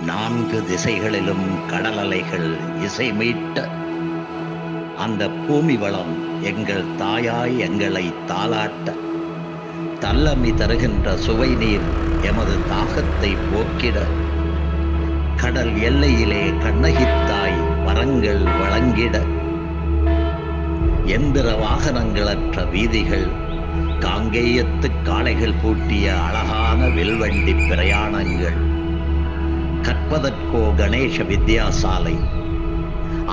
நான்கு திசைகளிலும் கடல் அலைகள் இசை மீட்ட அந்த பூமி வளம் எங்கள் தாயாய் எங்களை தாலாட்ட தள்ளமி தருகின்ற சுவை நீர் எமது தாகத்தை போக்கிட கடல் எல்லையிலே கண்ணகித்தாய் வரங்கள் வழங்கிட எந்திர வாகனங்களற்ற வீதிகள் காங்கேயத்து காளைகள் பூட்டிய அழகான வில்வண்டி பிரயாணங்கள் கற்பதற்கோ கணேச வித்யாசாலை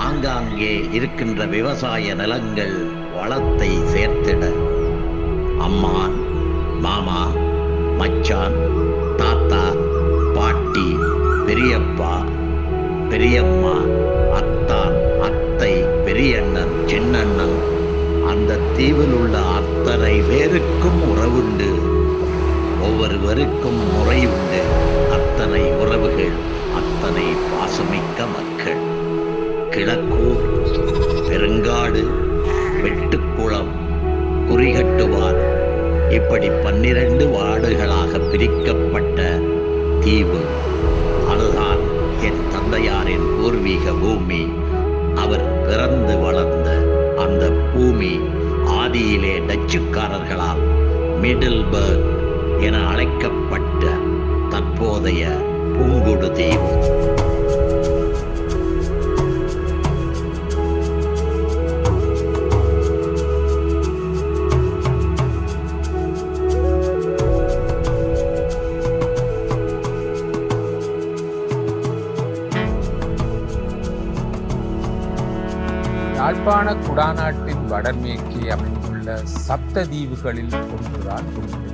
ஆங்காங்கே இருக்கின்ற விவசாய நிலங்கள் வளத்தை சேர்த்திட அம்மான் மாமா மச்சான் தாத்தா பாட்டி பெரியப்பா பெரியம்மா அத்தான் அத்தை பெரியண்ணன் சின்னண்ணன் அந்த தீவில் உள்ள அத்தனை பேருக்கும் உறவுண்டு ஒவ்வொருவருக்கும் முறை உண்டு அத்தனை உறவுகள் அத்தனை பாசமிக்க மக்கள் கிழக்கூர் பெருங்காடு வெட்டுக்குளம் குறிகட்டுவார் இப்படி 12 வார்டுகளாக பிரிக்கப்பட்ட தீவு அதுதான் என் தந்தையாரின் பூர்வீக பூமி. அவர் பிறந்து வளர்ந்த அந்த பூமி ஆதியிலே டச்சுக்காரர்களால் மிடில்பர்க் என அழைக்கப்பட்ட தற்போதைய புங்குடு தீவு. யாழ்ப்பாண குடாநாட்டின் வடமேற்கே அமைந்துள்ள சப்ததீவுகளில் ஒன்றுதான் புங்குடு.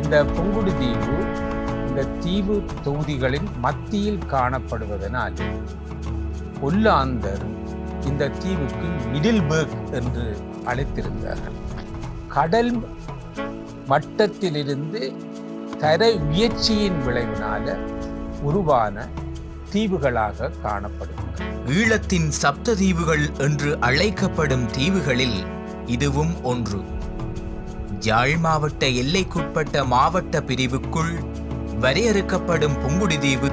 இந்த புங்குடு தீவு இந்த தீவு தொகுதிகளின் மத்தியில் காணப்படுவதனால் ஒல்லாந்தர் இந்த தீவுக்கு மிடில்பர்க் என்று அழைத்திருந்தார்கள். கடல் மட்டத்திலிருந்து தர உயர்ச்சியின் விளைவினால உருவான தீவுகளாக காணப்படுகின்றன. ஈழத்தின் சப்ததீவுகள் என்று அழைக்கப்படும் தீவுகளில் இதுவும் ஒன்று. யாழ் மாவட்ட எல்லைக்குட்பட்ட மாவட்ட பிரிவுக்குள் வரையறுக்கப்படும் புங்குடு தீவு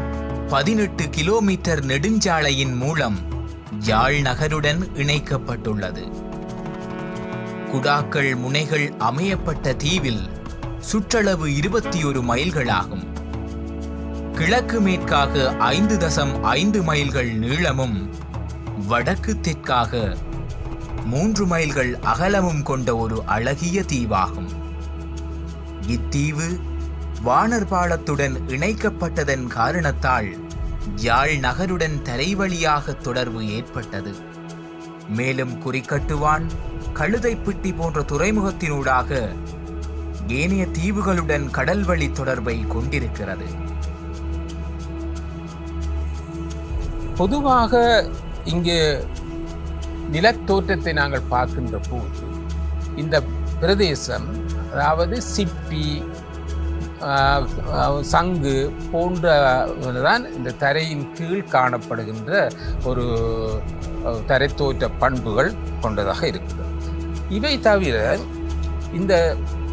18 கிலோமீட்டர் நெடுஞ்சாலையின் மூலம் யாழ் நகருடன் இணைக்கப்பட்டுள்ளது. குடாக்கள் முனைகள் அமையப்பட்ட தீவில் சுற்றளவு 21 மைல்களாகும். கிழக்கு மேற்காக 5.5 மைல்கள் நீளமும் வடக்கு தெற்காக 3 மைல்கள் அகலமும் கொண்ட ஒரு அழகிய தீவாகும். இத்தீவு வானர் பாலத்துடன் இணைக்கப்பட்டதன் காரணத்தால் யாழ் நகருடன் தரைவழியாக தொடர்பு ஏற்பட்டது. மேலும் குறிக்கட்டுவான் கழுதைப்பிட்டி போன்ற துறைமுகத்தினூடாக ஏனைய தீவுகளுடன் கடல்வழி தொடர்பை கொண்டிருக்கிறது. பொதுவாக இங்கு நிலத்தோற்றத்தை நாங்கள் பார்க்கின்ற போது இந்த பிரதேசம் அதாவது சிப்பி சங்கு போன்றதான் இந்த தரையின் கீழ் காணப்படுகின்ற ஒரு தரைத்தோற்ற பண்புகள் கொண்டதாக இருக்கிறது. இவை தவிர இந்த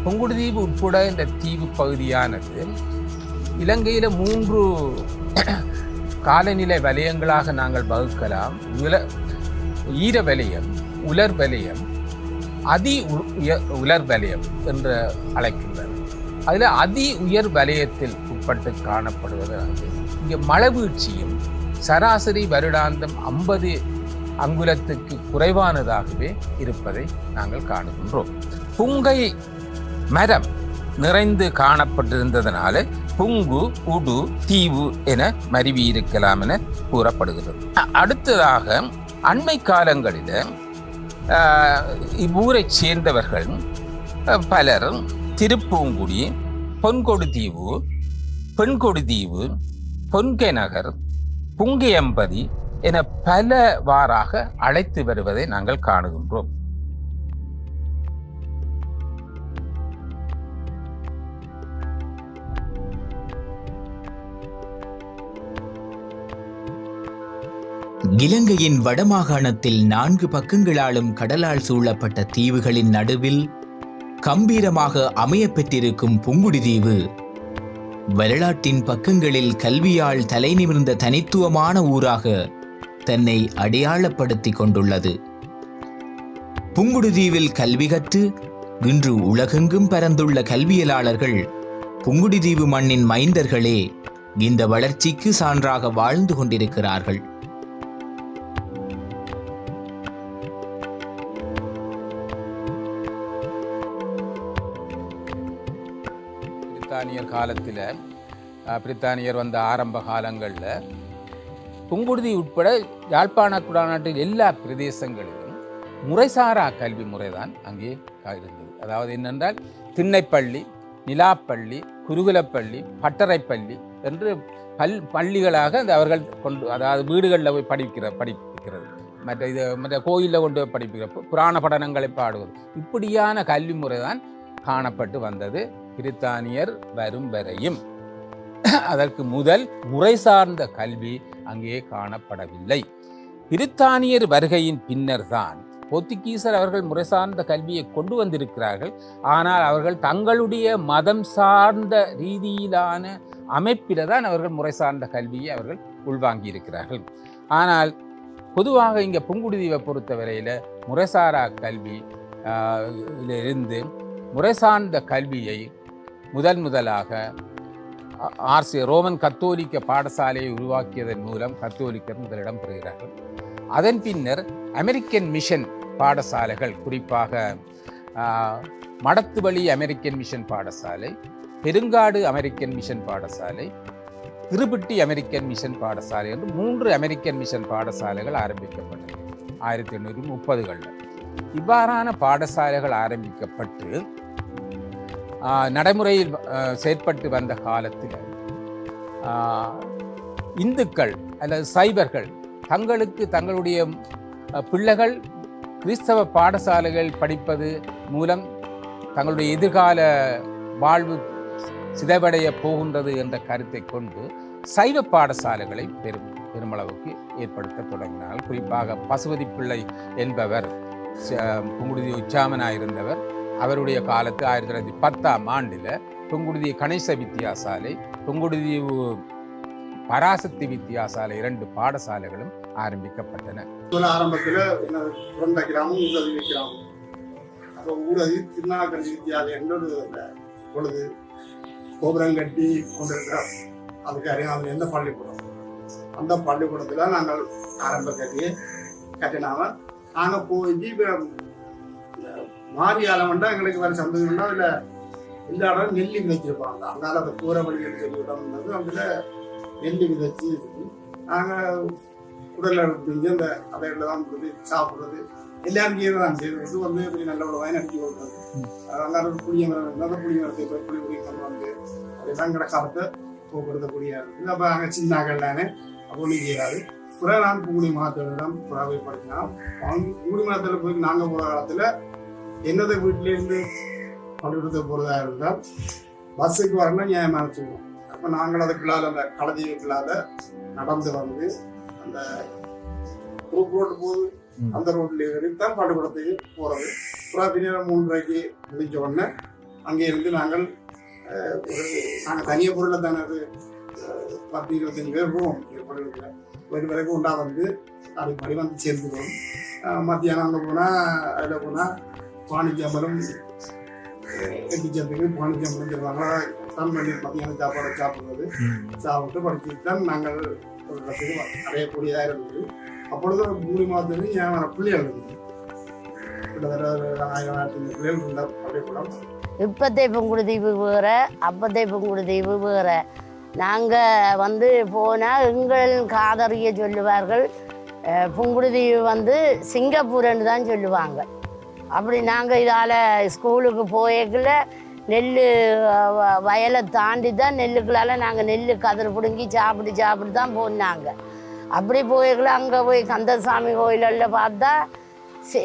புங்குடு தீவு உட்பட இந்த தீவு பகுதியானது இலங்கையில் 3 காலநிலை வலயங்களாக நாங்கள் வகுக்கலாம். ஈர வலயம், உலர் வலயம், உலர் வலயம் என்று அழைக்கின்றனர். அதில் உயர் வலயத்தில் உட்பட்டு காணப்படுவதாக இங்கே மழை வீழ்ச்சியும் சராசரி வருடாந்தம் 50 அங்குலத்துக்கு குறைவானதாகவே இருப்பதை நாங்கள் காணுகின்றோம். புங்கை மரம் நிறைந்து காணப்பட்டிருந்ததனால புங்கு உடு தீவு என மருவி இருக்கலாம் என கூறப்படுகிறது. அடுத்ததாக அண்மை காலங்களில் இவ்வூரை சேர்ந்தவர்கள் பலர் திருப்பூங்குடி, பொன்கொடு தீவு, பெண்கொடு தீவு, பொன்கை நகர், புங்கையம்பதி என பலவாறாக அழைத்து வருவதை நாங்கள் காணுகின்றோம். இலங்கையின் வடமாகாணத்தில் 4 பக்கங்களாலும் கடலால் சூழப்பட்ட தீவுகளின் நடுவில் கம்பீரமாக அமையப்பெற்றிருக்கும் புங்குடு தீவு வரலாற்றின் பக்கங்களில் கல்வியால் தலைநிமிர்ந்த தனித்துவமான ஊராக தன்னை அடையாளப்படுத்திக் கொண்டுள்ளது. புங்குடுதீவில் கல்வி கற்று இன்று உலகெங்கும் பரந்துள்ள கல்வியலாளர்கள் புங்குடுதீவு மண்ணின் மைந்தர்களே இந்த வளர்ச்சிக்கு சான்றாக வாழ்ந்து கொண்டிருக்கிறார்கள். பிரித்தானியர் காலத்தில் பிரித்தானியர் வந்த ஆரம்ப காலங்களில் புங்குடுதி உட்பட யாழ்ப்பாண குடாநாட்டில் எல்லா பிரதேசங்களிலும் முறைசாரா கல்வி முறைதான் அங்கே இருந்தது. அதாவது என்னென்றால் திண்ணைப்பள்ளி, நிலாப்பள்ளி, குருகுலப்பள்ளி, பட்டறைப்பள்ளி என்று பள்ளிகளாக அவர்கள் அதாவது வீடுகளில் போய் படிக்கிறது, மற்ற கோயிலில் கொண்டு போய் படிப்பிக்கிற புராண படனங்களை பாடுவது, இப்படியான கல்வி முறை தான் காணப்பட்டு வந்தது பிரித்தானியர் வரும் வரையும். அதற்கு முதல் முறை சார்ந்த கல்வி அங்கே காணப்படவில்லை. பிரித்தானியர் வருகையின் பின்னர் தான் போர்த்துகீசர் அவர்கள் முறை சார்ந்த கல்வியை கொண்டு வந்திருக்கிறார்கள். ஆனால் அவர்கள் தங்களுடைய மதம் சார்ந்த ரீதியிலான அமைப்பில தான் அவர்கள் முறை சார்ந்த கல்வியை அவர்கள் உள்வாங்கி இருக்கிறார்கள். ஆனால் பொதுவாக இங்கே புங்குடுதீவை பொறுத்தவரையில் முறைசாரா கல்வி இருந்து முறை சார்ந்த கல்வியை முதலாக ரோமன் கத்தோலிக்க பாடசாலையை உருவாக்கியதன் மூலம் கத்தோலிக்கர் முதலிடம் பெறுகிறார்கள். அதன் பின்னர் அமெரிக்கன் மிஷன் பாடசாலைகள், குறிப்பாக மடத்துவழி அமெரிக்கன் மிஷன் பாடசாலை, பெருங்காடு அமெரிக்கன் மிஷன் பாடசாலை, திருப்பிட்டி அமெரிக்கன் மிஷன் பாடசாலை என்று 3 அமெரிக்கன் மிஷன் பாடசாலைகள் ஆரம்பிக்கப்பட்டது 1830களில். இவ்வாறான பாடசாலைகள் ஆரம்பிக்கப்பட்டு நடைமுறையில் செயற்பட்டு வந்த காலத்தில் இந்துக்கள் அல்லது சைவர்கள் தங்களுடைய பிள்ளைகள் கிறிஸ்தவ பாடசாலைகள் படிப்பது மூலம் தங்களுடைய எதிர்கால வாழ்வு சிதைவடைய போகின்றது என்ற கருத்தை கொண்டு சைவ பாடசாலைகளை பெருமளவுக்கு ஏற்படுத்த தொடங்கினார்கள். குறிப்பாக பசுபதி பிள்ளை என்பவர் புங்குடுதி உச்சாமனாயிருந்தவர். அவருடைய காலத்து 1910ஆம் ஆண்டில் புங்குடுதி கணேச வித்தியாசாலை, புங்குடுதி பராசக்தி வித்தியாசாலை 2 பாடசாலைகளும் ஆரம்பிக்கப்பட்டன. ஆரம்பத்தில் பிறந்த கிராமம் ஊரதி கிராமம். அப்போ ஊரதி திருநாகரி வித்தியாலயம் என்னோட பொழுது கோபுரம் கட்டி கொண்டிருக்கிறோம். அதுக்கு அறியாமல் எந்த பள்ளிக்கூடம், அந்த பள்ளிக்கூடத்தில் நாங்கள் ஆரம்ப கட்டினாமல் நாங்கள் போய் மாரியாலம்னா எங்களுக்கு வேறு சந்தோஷம்னா அதில் எல்லா இடம் நெல்லி விதைச்சிருப்பாங்க. அதனால அந்த கூரை வழிகள் சொல்லி இடம் வந்தது. அதில் நெல்லி விதைச்சி நாங்கள் உடலில் செஞ்சு அந்த அதையில் தான் கொடுத்து சாப்பிட்றது எல்லாரும் கீரை தான் செய்யறது. வந்து இப்படி நல்ல ஒரு வயன் அடிச்சு கொடுக்குறது. அதனால ஒரு புளிய மரம் இருந்தால் அந்த புளிய மரத்தை போய் புளி கொண்டு வந்து அதெல்லாம் கிடக்காலத்தை போக்குவரத்தக்கூடிய இருக்குது. அப்போ அங்கே சின்னாக்கள் தானே அப்போ செய்யாது. புறா நான் பூங்குடி மகத்திடம் புறாவை படிச்சினா பூங்குடி மகத்தில் போய் நாங்கள் போகிற காலத்தில் என்னது வீட்டிலேருந்து பள்ளிக்கூடத்துக்கு போகிறதா இருந்தால் பஸ்ஸுக்கு வரணும் நியாயமாக சொல்லுவோம். அப்போ நாங்கள் அதுக்குள்ளால் அந்த களதீவுக்குள்ளால் நடந்து வந்து அந்த குரூப் ரோடு போகுது, அந்த ரோட்ல தான் பள்ளிக்கூடத்துக்கு போகிறது. புறா பின்னர் 3:30 முடிஞ்ச உடனே அங்கே இருந்து நாங்கள் தனியாக பொருளை தானே அது 10-25 பேர் போவோம். பள்ளிக்கூடத்தில் ஒரு வரைக்கும் உண்டா வந்து அப்படி வந்து சேர்ந்துடுவோம். மத்தியானம் அங்கே போனால் அதில் போனால் பானிஜாமலும் எட்டிச்சத்துக்கு பானிஜாமலும் தருவாங்க. தான் பண்ணி மத்தியானம் சாப்பாடு சாப்பிட்டு படிச்சுட்டு தான் நாங்கள் ஒரு இடத்துக்கு அடையக்கூடியதாக இருந்தது. அப்பொழுது 3 மாதத்துக்கு என் பிள்ளைகள் இருந்தது. கிட்டத்தட்ட 1000-1500 பிள்ளைகள் இருந்த பள்ளிக்கூடம். இப்போத்தே புங்குடுதீவு வேறு, அப்போத்தே புங்குடுதீவு வேறு. நாங்கள் வந்து போனால் எங்கள் காதறிய சொல்லுவார்கள், புங்குடுதீவு வந்து சிங்கப்பூர்ன்னு தான் சொல்லுவாங்க. அப்படி நாங்கள் இதால் ஸ்கூலுக்கு போயக்குள்ள நெல் வயலை தாண்டி தான் நெல்லுக்களால் நாங்கள் நெல் கதிர் பிடுங்கி சாப்பிட்டு தான் போனாங்க. அப்படி போயக்குள்ள அங்கே போய் கந்தசாமி கோயிலில் பார்த்தா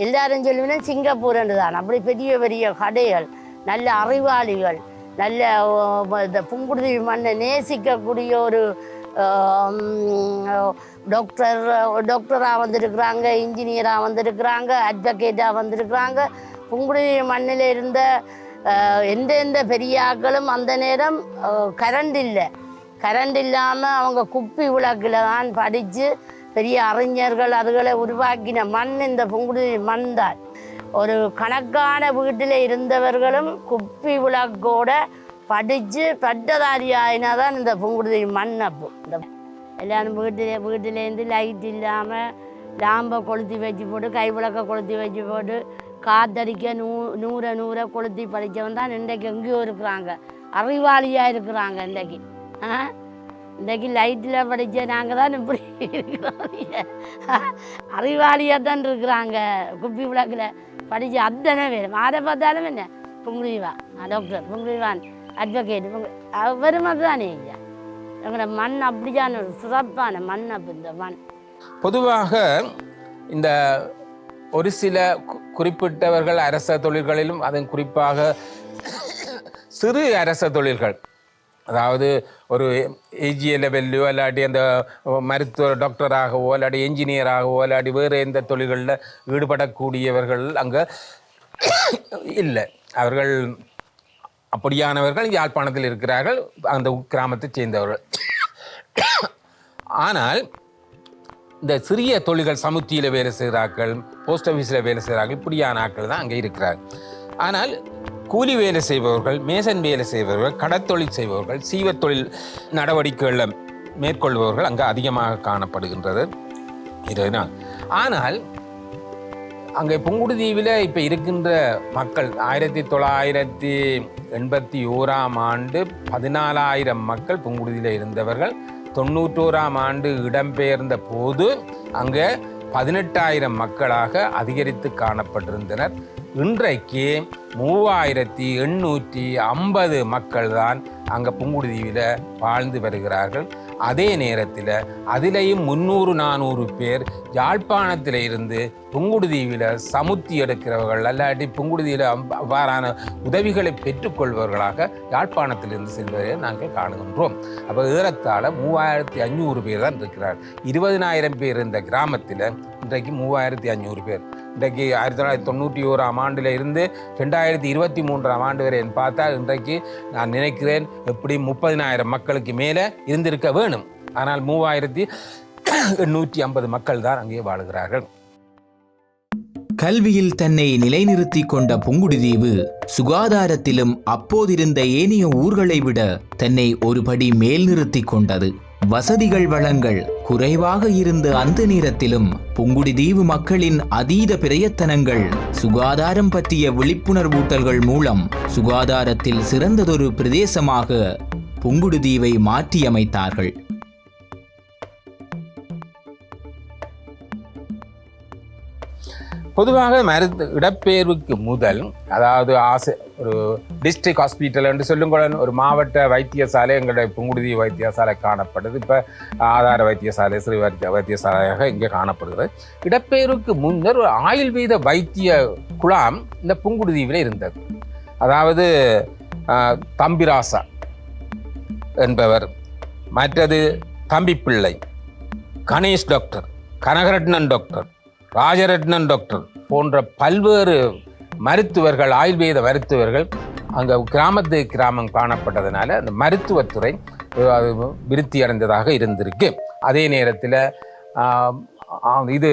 எல்லாரும் சொல்லுவேன்னா சிங்கப்பூர்ன்னு தான். அப்படி பெரிய பெரிய கடைகள், நல்ல அறிவாளிகள், நல்ல இந்த புங்குடுதீவு மண்ணை நேசிக்கக்கூடிய ஒரு டாக்டராக வந்திருக்கிறாங்க, இன்ஜினியராக வந்திருக்கிறாங்க, அட்வொகேட்டாக வந்திருக்கிறாங்க. புங்குடுதீவு மண்ணில் இருந்த எந்த பெரியாக்களும் அந்த நேரம் கரண்ட் இல்லாமல் அவங்க குப்பி விளக்கில் தான் படித்து பெரிய அறிஞர்கள் அதுகளை உருவாக்கின மண் இந்த புங்குடுதீவு மண் தான். ஒரு கணக்கான வீட்டில் இருந்தவர்களும் குப்பி விளக்கோட படித்து பட்டதாரியாயினா தான் இந்த புங்குடுதீவு மண். அப்போ இந்த எல்லாரும் வீட்டிலேருந்து லைட் இல்லாமல் லாம்பை கொளுத்தி வச்சு போட்டு கைவிளக்க கொளுத்தி வச்சு போட்டு காத்தடிக்க நூறை கொளுத்தி படித்தவன் தான் இன்றைக்கு எங்கேயோ இருக்கிறாங்க, அறிவாளியாக இருக்கிறாங்க. இன்றைக்கு லைட்டில் படித்த நாங்கள் தான் இப்படி இருக்கிறோம், அறிவாளியாக தான் இருக்கிறாங்க. குப்பி விளக்கில் படித்து அத்தனை பேர் மாற பார்த்தாலும் என்ன புங்குடுதீவா டாக்டர் புங்குடுதீவான் அட்வொகேட் அவரும் அதுதானே ஐயா. எங்களோட மண் அப்படியான ஒரு சிறப்பான மண். அப்போ இந்த மண் பொதுவாக இந்த ஒரு சில குறிப்பிட்டவர்கள் அரச தொழில்களிலும் அதன் குறிப்பாக சிறு அரச தொழில்கள், அதாவது ஒரு ஏஜிஏ லெவல்லையோ இல்லாட்டி அந்த மருத்துவ டாக்டராகவோ இல்லாட்டி என்ஜினியராகவோ இல்லாட்டி வேறு எந்த தொழில்களில் ஈடுபடக்கூடியவர்கள் அங்கே இல்லை. அவர்கள் அப்படியானவர்கள் யாழ்ப்பாணத்தில் இருக்கிறார்கள், அந்த கிராமத்தை சேர்ந்தவர்கள். ஆனால் இந்த சிறிய தொழில்கள் சமுத்தியில் வேலை செய்கிறார்கள், போஸ்ட் ஆஃபீஸில் வேலை செய்கிறார்கள், இப்படியான ஆட்கள் தான் அங்கே இருக்கிறார்கள். ஆனால் கூலி வேலை செய்பவர்கள், மேசன் வேலை செய்பவர்கள், கடற்தொழில் செய்பவர்கள், சீவத்தொழில் நடவடிக்கைகளில் மேற்கொள்பவர்கள் அங்கே அதிகமாக காணப்படுகின்றது. ஆனால் அங்கே புங்குடுதீவில் இப்போ இருக்கின்ற மக்கள் 1981ஆம் ஆண்டு 14,000 மக்கள் புங்குடுதீவில் இருந்தவர்கள். 91ஆம் ஆண்டு இடம்பெயர்ந்த போது அங்கே 18,000 மக்களாக அதிகரித்து காணப்பட்டிருந்தனர். இன்றைக்கு 3,850 மக்கள் தான் அங்கே புங்குடுதீவில் வாழ்ந்து வருகிறார்கள். அதே நேரத்தில் அதிலேயும் 300-400 பேர் யாழ்ப்பாணத்தில் இருந்து புங்குடுதீவில் சமுத்தி எடுக்கிறவர்கள் அல்லாட்டி புங்குடுதீவில் அவ்வாறான உதவிகளை பெற்றுக்கொள்பவர்களாக யாழ்ப்பாணத்திலிருந்து செல்வதை நாங்கள் காணுகின்றோம். அப்போ ஏறத்தாழ 3,500 பேர் தான் இருக்கிறார். 20,000 பேர் இந்த கிராமத்தில் இன்றைக்கு 3,500 பேர். இன்றைக்கு 1991ஆம் ஆண்டில் இருந்து 2023ஆம் ஆண்டு வரை பார்த்தா இன்றைக்கு நான் நினைக்கிறேன் எப்படி 30,000 மக்களுக்கு மேலே இருந்திருக்க வேணும். ஆனால் 3,850 மக்கள் தான் அங்கே வாழுகிறார்கள். கல்வியில் தன்னை நிலைநிறுத்தி கொண்ட புங்குடுதீவு சுகாதாரத்திலும் அப்போதிருந்த ஏனைய ஊர்களை விட தன்னை ஒருபடி மேல் நிறுத்தி கொண்டது. வசதிகள் வளங்கள் குறைவாக இருந்த அந்த நேரத்திலும் புங்குடுதீவு மக்களின் அதீத பிரயத்தனங்கள், சுகாதாரம் பற்றிய விழிப்புணர்வூட்டல்கள் மூலம் சுகாதாரத்தில் சிறந்ததொரு பிரதேசமாக புங்குடுதீவை மாற்றியமைத்தார்கள். பொதுவாக இடப்பெயர்வுக்கு முதல், அதாவது ஒரு டிஸ்ட்ரிக்ட் ஹாஸ்பிட்டல் என்று சொல்லுங்கள், ஒரு மாவட்ட வைத்தியசாலை எங்களுடைய புங்குடுதீவு வைத்தியசாலை காணப்படுது. இப்போ ஆதார வைத்தியசாலை, சிறு வைத்தியசாலையாக இங்கே காணப்படுகிறது. இடப்பெயர்வுக்கு முன்னர் ஒரு ஆயுர்வேத வைத்திய குழாம் இந்த புங்குடுதீவில் இருந்தது. அதாவது தம்பிராசா என்பவர், மற்றது Thambipillai, Ganesh doctor, Kanagaratnan doctor, Rajaratnan doctor போன்ற பல்வேறு மருத்துவர்கள், ஆயுர்வேத மருத்துவர்கள் அங்கே கிராமம் காணப்பட்டதுனால அந்த மருத்துவத்துறை விருத்தி அடைந்ததாக இருந்திருக்கு. அதே நேரத்தில் இது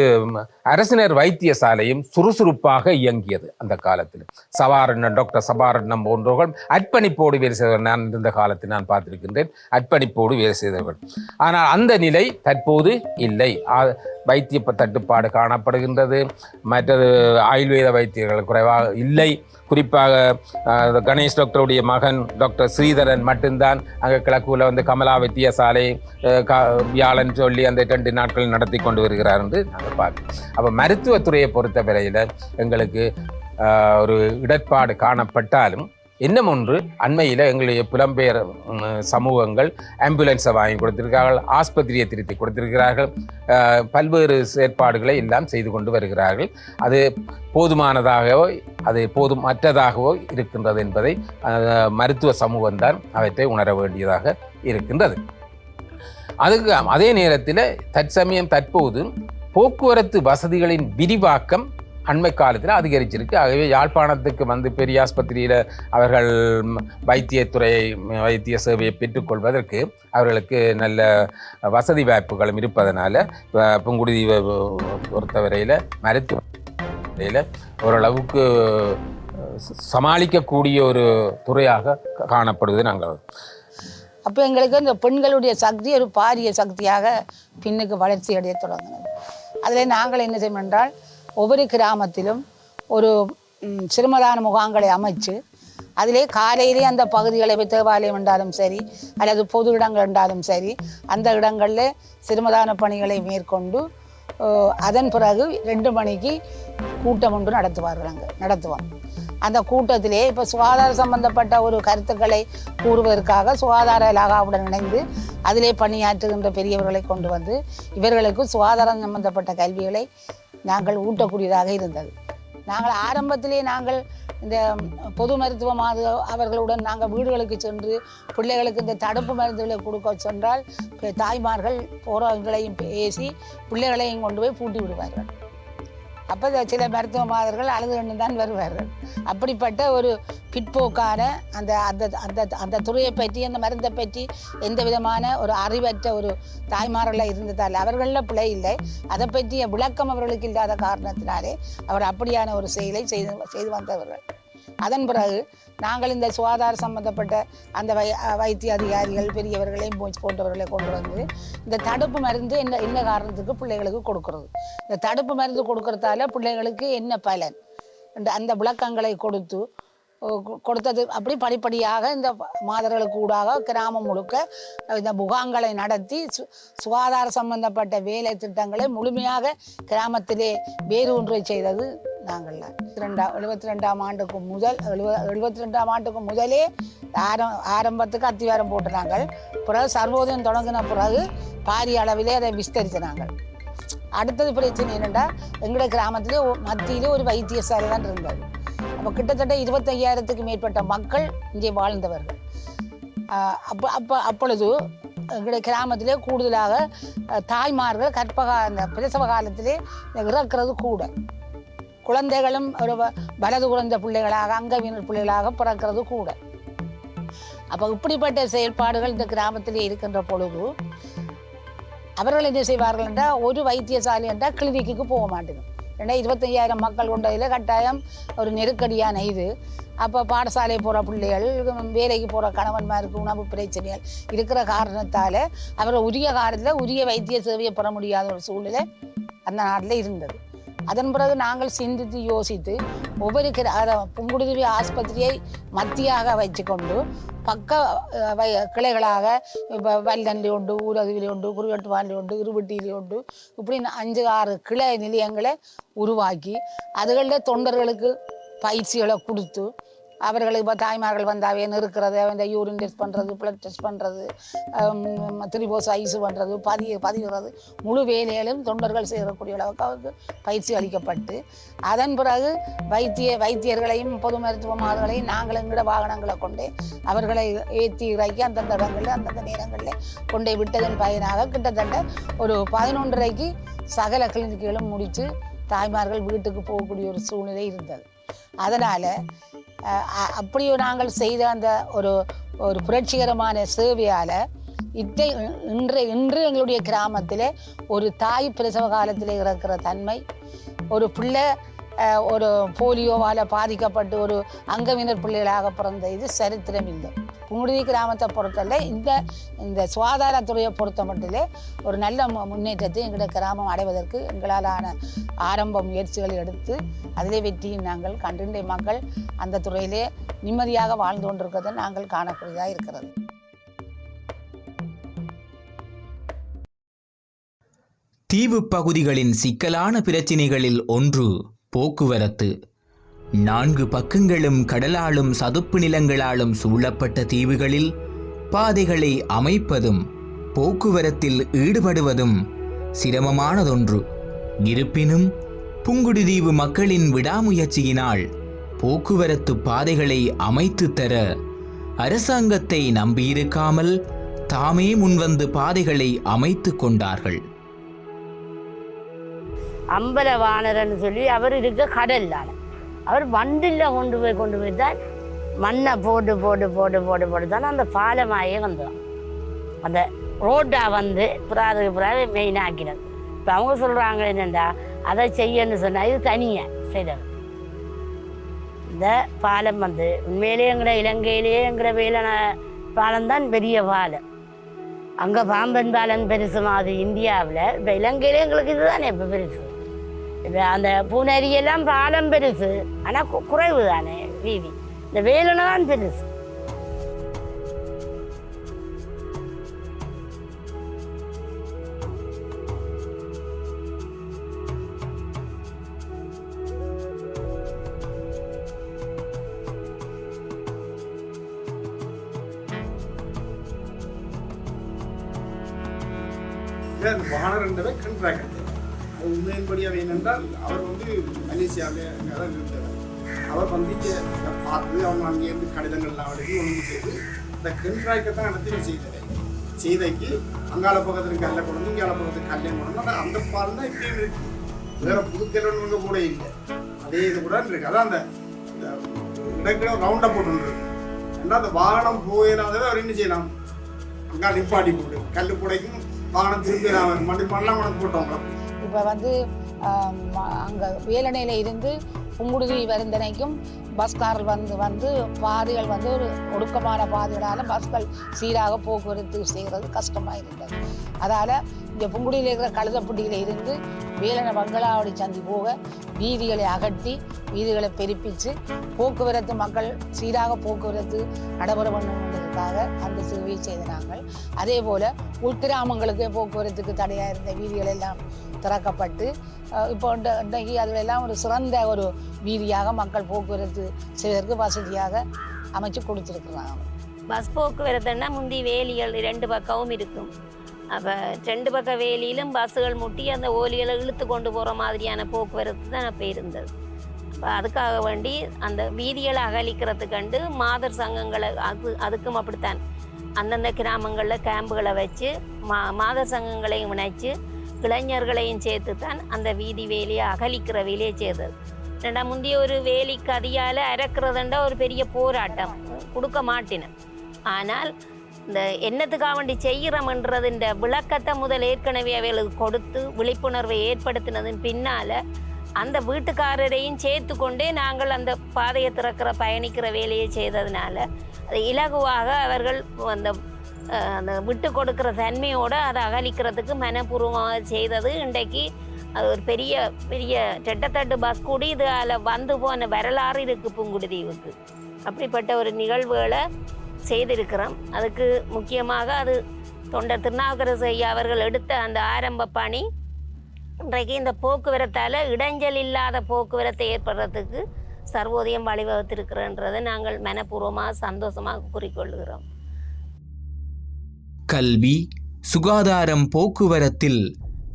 அரசினர் வைத்தியசாலையும் சுறுசுறுப்பாக இயங்கியது அந்த காலத்தில். டாக்டர் சபாரட்னம் போன்றவர்கள் அர்ப்பணிப்போடு வேலை செய்தவர்கள் நான் இருந்த காலத்தில் நான் பார்த்திருக்கின்றேன், அர்ப்பணிப்போடு வேலை செய்தவர்கள். ஆனால் அந்த நிலை தற்போது இல்லை. வைத்திய தட்டுப்பாடு காணப்படுகின்றது. மற்றது ஆயுர்வேத வைத்தியர்கள் குறைவாக இல்லை. குறிப்பாக கணேஷ் டாக்டருடைய மகன் டாக்டர் ஸ்ரீதரன் மட்டும்தான் அங்கே கிழக்குல கமலா வைத்தியசாலை வியாழன் சொல்லி அந்த 2 நாட்கள் நடத்தி கொண்டு வருகிறார் என்று நாங்கள் பார்க்கிறோம். அப்போ மருத்துவத்துறையை பொறுத்த வரையில் எங்களுக்கு ஒரு இடர்பாடு காணப்பட்டாலும் இன்னும் ஒன்று, அண்மையில் எங்களுடைய புலம்பெயர் சமூகங்கள் ஆம்புலன்ஸை வாங்கி கொடுத்திருக்கிறார்கள், ஆஸ்பத்திரியை திருத்தி கொடுத்திருக்கிறார்கள், பல்வேறு செயற்பாடுகளை எல்லாம் செய்து கொண்டு வருகிறார்கள். அது போதுமானதாகவோ அது போதுமற்றதாகவோ இருக்கின்றது என்பதை மருத்துவ சமூகம்தான் அவற்றை உணர வேண்டியதாக இருக்கின்றது. அதே நேரத்தில் தற்போது போக்குவரத்து வசதிகளின் விரிவாக்கம் அண்மை காலத்தில் அதிகரிச்சிருக்கு. ஆகவே யாழ்ப்பாணத்துக்கு வந்து பெரிய ஆஸ்பத்திரியில் அவர்கள் வைத்திய சேவையை பெற்றுக்கொள்வதற்கு அவர்களுக்கு நல்ல வசதி வாய்ப்புகளும் இருப்பதனால புங்குடுதீவை பொறுத்தவரையில் மருத்துவ ஓரளவுக்கு சமாளிக்கக்கூடிய ஒரு துறையாக காணப்படுவது நாங்கள். அப்போ எங்களுக்கு இந்த பெண்களுடைய சக்தி ஒரு பாரிய சக்தியாக பின்னுக்கு வளர்ச்சி அடைய தொடங்கினது. அதில் நாங்கள் என்ன செய்வோம் என்றால் ஒவ்வொரு கிராமத்திலும் ஒரு சிறுமதான முகாம்களை அமைச்சு அதிலே காலையிலே அந்த பகுதிகளை தேவாலயம் என்றாலும் சரி அல்லது பொது இடங்கள் என்றாலும் சரி அந்த இடங்களில் சிறுமதான பணிகளை மேற்கொண்டு அதன் பிறகு 2 மணிக்கு கூட்டம் ஒன்று நடத்துவோம். அந்த கூட்டத்திலே இப்போ சுகாதார சம்பந்தப்பட்ட ஒரு கருத்துக்களை கூறுவதற்காக சுகாதார இலாகாவுடன் இணைந்து அதிலே பணியாற்றுகின்ற பெரியவர்களை கொண்டு வந்து இவர்களுக்கு சுகாதாரம் சம்பந்தப்பட்ட கல்விகளை நாங்கள் ஊட்டக்கூடியதாக இருந்தது. நாங்கள் ஆரம்பத்திலே இந்த பொது மருத்துவம் அவர்களுடன் நாங்கள் வீடுகளுக்கு சென்று பிள்ளைகளுக்கு இந்த தடுப்பு மருந்துகளை கொடுக்க சென்றால் தாய்மார்கள் போறவங்களையும் பேசி பிள்ளைகளையும் கொண்டு போய் பூட்டி விடுவார்கள். அப்போ சில மருத்துவ மாதர்கள் அழுது தான் வருவார்கள். அப்படிப்பட்ட ஒரு பிற்போக்கான அந்த அந்த அந்த அந்த துறையை பற்றி அந்த மருந்தை பற்றி எந்த விதமான ஒரு அறிவற்ற ஒரு தாய்மார்களாக இருந்ததால் அவர்களில் பிழை இல்லை. அதை பற்றிய விளக்கம் அவர்களுக்கு இல்லாத காரணத்தினாலே அவர் அப்படியான ஒரு செயலை செய்து வந்தவர்கள். அதன் பிறகு நாங்கள் இந்த சுகாதார சம்பந்தப்பட்ட அந்த வைத்திய அதிகாரிகள் பெரியவர்களையும் போன்றவர்களை கொண்டு வந்து இந்த தடுப்பு மருந்து என்ன காரணத்துக்கு பிள்ளைகளுக்கு கொடுக்கறது, இந்த தடுப்பு மருந்து கொடுக்கறதால பிள்ளைகளுக்கு என்ன பலன் அந்த விளக்கங்களை கொடுத்தது. அப்படி படிப்படியாக இந்த மாதர்களுக்கு ஊடாக கிராமம் முழுக்க இந்த முகாம்களை நடத்தி சுகாதார சம்பந்தப்பட்ட வேலை திட்டங்களை முழுமையாக கிராமத்திலே வேரூன்றை செய்தது நாங்கள். 72ஆம் ஆண்டுக்கு முதலே ஆரம்பத்துக்கு அத்திவாரம் போட்டு நாங்கள் பிறகு சர்வோதயம் தொடங்கின பிறகு பாரிய அளவிலே அதை விஸ்தரித்து நாங்கள். அடுத்தது பிரச்சனை என்னென்னா எங்களுடைய கிராமத்திலே மத்தியிலே ஒரு வைத்தியசாலை தான் இருந்தது. அப்போ கிட்டத்தட்ட 25,000க்கு மேற்பட்ட மக்கள் இங்கே வாழ்ந்தவர்கள். அப்பொழுது எங்களுடைய கிராமத்திலே கூடுதலாக தாய்மார்கள் அந்த பிரசவ காலத்திலே இறக்கிறது கூட, குழந்தைகளும் ஒரு வலது குழந்தை பிள்ளைகளாக அங்கவீனர் பிள்ளைகளாக பிறக்கிறது கூட. அப்போ இப்படிப்பட்ட செயல்பாடுகள் இந்த கிராமத்திலே இருக்கின்ற பொழுது அவர்கள் என்ன செய்வார்கள் என்றால் ஒரு வைத்தியசாலை என்றால் கிளினிக்கு போக மாட்டேங்க. ஏன்னா 25,000 மக்கள் கொண்டதில் கட்டாயம் ஒரு நெருக்கடியான இது. அப்போ பாடசாலை போகிற பிள்ளைகள், வேலைக்கு போகிற கணவன்மாருக்கு உணவு பிரச்சனைகள் இருக்கிற காரணத்தால் அவரை உரிய காலத்தில் உரிய வைத்திய சேவையை பெற முடியாத ஒரு சூழ்நிலை அந்த நாட்டில் இருந்தது. அதன் பிறகு நாங்கள் சிந்தித்து யோசித்து ஒவ்வொரு புங்குடுதீவு ஆஸ்பத்திரியை மத்தியாக வச்சுக்கொண்டு பக்க கிளைகளாக இப்போ வல்லன்லி உண்டு, ஊரதுவிலி உண்டு, குருவட்டுவான்லி உண்டு, இருவட்டியிலி உண்டு, இப்படி 5-6 கிளை நிலையங்களை உருவாக்கி அதுகளில் தொண்டர்களுக்கு பயிற்சிகளை கொடுத்து அவர்களுக்கு இப்போ தாய்மார்கள் வந்தாவே இருக்கிறது, இந்த யூரின் டெஸ்ட் பண்ணுறது, பிளட் டெஸ்ட் பண்ணுறது, திரிபோஸ் ஐஸ் பண்ணுறது, பதிவுறது முழு வேலையிலும் தொண்டர்கள் செய்யக்கூடிய அளவுக்கு அவருக்கு பயிற்சி அளிக்கப்பட்டு அதன் பிறகு வைத்தியர்களையும் பொது மருத்துவ மாதங்களையும் நாங்கள் எங்களோட வாகனங்களை கொண்டு அவர்களை ஏற்றி இறக்கி அந்தந்த இடங்களில் அந்தந்த நேரங்களில் கொண்டே விட்டதன் பயனாக கிட்டத்தட்ட ஒரு 11:30க்கு சகல கிளினிக்குகளும் முடித்து தாய்மார்கள் வீட்டுக்கு போகக்கூடிய ஒரு சூழ்நிலை இருந்தது. அதனால் அப்படியோ நாங்கள் செய்த அந்த ஒரு புரட்சிகரமான சேவையால் இன்று எங்களுடைய கிராமத்தில் ஒரு தாய் பிரசவ காலத்தில் இறக்கிற தன்மை, ஒரு பிள்ளை ஒரு போலியோவால் பாதிக்கப்பட்டு ஒரு அங்கவினர் பிள்ளைகளாக பிறந்த இது சரித்திரம் இல்லை. புங்குடுதீவு கிராமத்தை பொறுத்தவரை இந்த சுகாதாரத்துறையை பொறுத்த மட்டிலே ஒரு நல்ல முன்னேற்றத்தை எங்களுடைய கிராமம் அடைவதற்கு எங்களாலான ஆரம்ப முயற்சிகளை எடுத்து அதிலே வெற்றியும் நாங்கள் கண்டிருந்த மக்கள் அந்த துறையிலே நிம்மதியாக வாழ்ந்து கொண்டிருக்கிறதை நாங்கள் காணக்கூடியதாக இருக்கிறது. தீவு பகுதிகளின் சிக்கலான பிரச்சினைகளில் ஒன்று போக்குவரத்து. 4 பக்கங்களும் கடலாலும் சதுப்பு நிலங்களாலும் சூழப்பட்ட தீவுகளில் பாதைகளை அமைப்பதும் போக்குவரத்தில் ஈடுபடுவதும் சிரமமானதொன்று. இருப்பினும் புங்குடுதீவு மக்களின் விடாமுயற்சியினால் போக்குவரத்து பாதைகளை அமைத்து தர அரசாங்கத்தை நம்பியிருக்காமல் தாமே முன்வந்து பாதைகளை அமைத்து கொண்டார்கள். அம்பலவாணர்னு சொல்லி அவர் இருக்க கடல்லான அவர் வண்டில் கொண்டு போய் தான் மண்ணை போட்டு தான் அந்த பாலமாயே வந்தோம். அந்த ரோட்டா வந்து புறாது மெயினாக்கினது. இப்போ அவங்க சொல்கிறாங்க என்னென்னா அதை செய்யணும்னு சொன்னால் இது தனியாக செய்தது. இந்த பாலம் வந்து உண்மையிலேயே எங்கிற இலங்கையிலேயே எங்கிற வேலன பாலம் தான் பெரிய பாலம். அங்கே பாம்பன் பாலம் பெருசு மாதிரி இந்தியாவில். இப்போ இலங்கையிலே எங்களுக்கு இதுதானே இப்போ பெருசு. இப்போ அந்த பூனரியெல்லாம் பாலம் பெருசு, ஆனால் குறைவு தானே வீதி. இந்த வேலனை தான் பெருசு. வாகனர் என்றதை கண்ட்ராக்ட். அது உண்மையின்படியாக என்னென்றால் அவர் வந்து மலேசியாவில் தான் இருந்தார். அவர் வந்து இங்கே பார்த்து அவங்க அங்கேருந்து கடிதங்கள்லாம் எழுதி ஒழுங்கு செய்து இந்த கண்ட்ராக்டை தான் நடத்தி செய்தைக்கு அங்காள பக்கத்துக்கு கல்லை கொண்டு இங்கால பக்கத்துக்கு கல்லை கொண்டு அந்த பால் தான் இப்படியும் இருக்கு. வேற புதுக்கெல்லாம் கூட இல்லை. அதே இது கூட இருக்கு. அதான் அந்த இடத்துல ரவுண்டை போட்டு ஏன்னா அந்த வாகனம் போயிடாதவே அவர் என்ன செய்யலாம், அங்கே நிப்பாட்டி போட்டு கல் கூடைக்கும் வாகனம் திரும்பி மண்ணெல்லாம் கொண்டு போட்டோம். இப்போ வந்து அங்கே வேலணையில் இருந்து புங்குடுதி வருந்தனைக்கும் பஸ்காரர்கள் வந்து பாதைகள் வந்து ஒரு ஒடுக்கமான பாதைகளால் பஸ்கள் சீராக போக்குவரத்து செய்கிறது கஷ்டமாக இருந்தது. அதால் இங்கே புங்குடியில் இருக்கிற கழுதப்பட்டியில் இருந்து வேலணை பங்களாவடி சந்தி போக வீதிகளை அகட்டி வீதிகளை பெருப்பிச்சு போக்குவரத்து மக்கள் சீராக போக்குவரத்து நடைபெற பண்ணுவதற்காக அந்த சேவையை செய்த நாங்கள். அதே போல் உள்கிராமங்களுக்கு போக்குவரத்துக்கு தடையாக இருந்த வீதிகள் எல்லாம் திறக்கப்பட்டு இப்போ இன்றைக்கு அதிலெல்லாம் ஒரு சிறந்த ஒரு வீதியாக மக்கள் போக்குவரத்து செய்வதற்கு வசதியாக அமைச்சு கொடுத்துருக்குறாங்க. பஸ் போக்குவரத்துன்னா முந்தி வேலிகள் 2 பக்கமும் இருக்கும். அப்போ 2 பக்க வேலியிலும் பஸ்ஸுகள் முட்டி அந்த ஓலிகளை இழுத்து கொண்டு போகிற மாதிரியான போக்குவரத்து தான் அப்போ இருந்தது. அப்போ அதுக்காக வேண்டி அந்த வீதிகளை அகலிக்கிறதுக்கண்டு மாதர் சங்கங்களை அதுக்கும் அப்படித்தான் அந்தந்த கிராமங்களில் கேம்புகளை வச்சு மாதர் சங்கங்களையும் இணைச்சு இளைஞர்களையும் சேர்த்து தான் அந்த வீதி வேலையை அகலிக்கிற வேலையை செய்தது. முந்தைய ஒரு வேலிக்கு அதிகால அறக்கிறதுண்டா ஒரு பெரிய போராட்டம் கொடுக்க மாட்டினேன். ஆனால் இந்த என்னத்துக்காக வேண்டி செய்கிறோம்ன்றது இந்த விளக்கத்தை முதல் ஏற்கனவே அவைகளுக்கு கொடுத்து விழிப்புணர்வை ஏற்படுத்தினதன் பின்னால் அந்த வீட்டுக்காரரையும் சேர்த்து கொண்டே நாங்கள் அந்த பாதையை திறக்கிற பயணிக்கிற வேலையை செய்ததுனால அது இலகுவாக அவர்கள் அந்த விட்டு கொடுக்குற தன்மையோடு அதை அகலிக்கிறதுக்கு மனப்பூர்வமாக செய்தது. இன்றைக்கு அது ஒரு பெரிய பெரிய ரெட்டத்தட்டு பஸ் கூடி இது அதில் வந்து போன வரலாறு இருக்குது புங்குடுதீவுக்கு. அப்படிப்பட்ட ஒரு நிகழ்வுகளை செய்திருக்கிறோம். அதுக்கு முக்கியமாக அது தொண்டர் திருநாவுக்கரசு ஐயா அவர்கள் எடுத்த அந்த ஆரம்ப பணி இன்றைக்கு இந்த போக்குவரத்தால் இடைஞ்சல் இல்லாத போக்குவரத்தை ஏற்படுறதுக்கு சர்வோதயம் வழிவகுத்திருக்கிறன்றதை நாங்கள் மனப்பூர்வமாக சந்தோஷமாக கூறிக்கொள்கிறோம். கல்வி, சுகாதாரம், போக்குவரத்தில்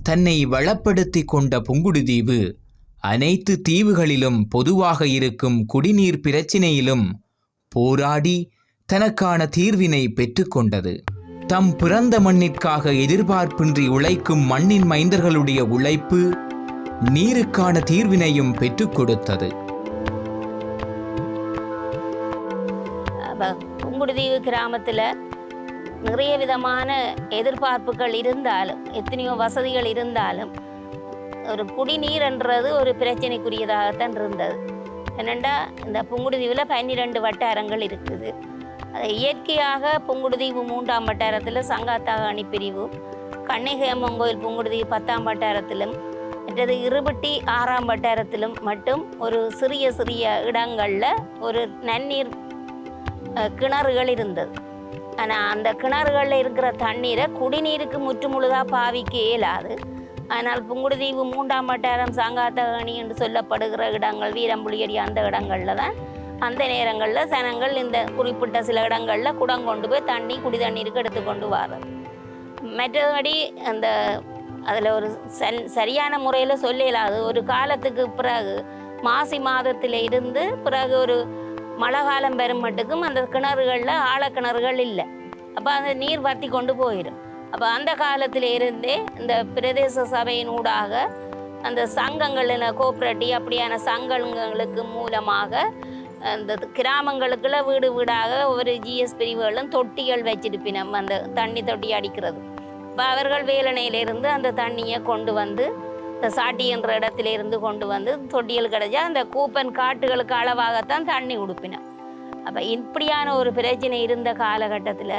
தன்னை வளப்படுத்தி கொண்ட புங்குடுதீவு அனைத்து தீவுகளிலும் பொதுவாக இருக்கும் குடிநீர் பிரச்சினையிலும் போராடி தனக்கான தீர்வினை பெற்றுக்கொண்டது. தம் பிறந்த மண்ணிற்காக எதிர்பார்ப்பின்றி உழைக்கும் மண்ணின் மைந்தர்களுடைய உழைப்பு நீருக்கான தீர்வினையும் பெற்றுக் கொடுத்தது. புங்குடுதீவு கிராமத்தில் நிறைய விதமான எதிர்பார்ப்புகள் இருந்தாலும் எத்தனையோ வசதிகள் இருந்தாலும் ஒரு குடிநீர்ன்றது ஒரு பிரச்சனைக்குரியதாகத்தான் இருந்தது. என்னென்னா இந்த புங்குடுதீவில் 12 வட்டாரங்கள் இருக்குது. அது இயற்கையாக புங்குடுதீவு 3ஆம் வட்டாரத்தில் சங்காத்தாகாணி பிரிவு, கண்ணைகேமங்கோயில் புங்குடுதீவு 10ஆம் வட்டாரத்திலும் மற்றது இருபட்டி 6ஆம் வட்டாரத்திலும் மட்டும் ஒரு சிறிய சிறிய இடங்களில் ஒரு நன்னீர் கிணறுகள் இருந்தது. ஆனால் அந்த கிணறுகளில் இருக்கிற தண்ணீரை குடிநீருக்கு முற்றுமுழுதாக பாவிக்க இயலாது. ஆனால் புங்குடுதீவு 3ஆம் வட்டாரம் சாங்காத்தகணி என்று சொல்லப்படுகிற இடங்கள், வீரம்புலியடி அந்த இடங்களில் தான் அந்த நேரங்களில் ஜனங்கள் இந்த குறிப்பிட்ட சில இடங்களில் குடம் கொண்டு போய் குடி தண்ணீருக்கு எடுத்துக்கொண்டு வர்றது. மற்றபடி அந்த அதில் ஒரு சரியான முறையில் சொல்ல இயலாது. ஒரு காலத்துக்கு பிறகு மாசி மாதத்தில் இருந்து பிறகு ஒரு மழை காலம் பெறும் மட்டுக்கும் அந்த கிணறுகளில் ஆழக்கிணறுகள் இல்லை. அப்போ அந்த நீர் வற்றி கொண்டு போயிடும். அப்போ அந்த காலத்தில் இருந்தே இந்த பிரதேச சபையின் ஊடாக அந்த சங்கங்கள் கோஆப்ரேட்டிவ் அப்படியான சங்கங்களுக்கு மூலமாக அந்த கிராமங்களுக்குள்ள வீடு வீடாக ஒரு ஜிஎஸ் பிரிவுகளும் தொட்டிகள் வச்சிருப்பினோம், அந்த தண்ணி தொட்டி அடிக்கிறது. இப்போ அவர்கள் வேலணையிலிருந்து அந்த தண்ணியை கொண்டு வந்து இந்த சாட்டி என்ற இடத்துல இருந்து கொண்டு வந்து தொட்டிகள் கிடைச்சா அந்த கூப்பன் காட்டுகளுக்கு அளவாகத்தான் தண்ணி கொடுப்பினோம். அப்போ இப்படியான ஒரு பிரச்சனை இருந்த காலகட்டத்தில்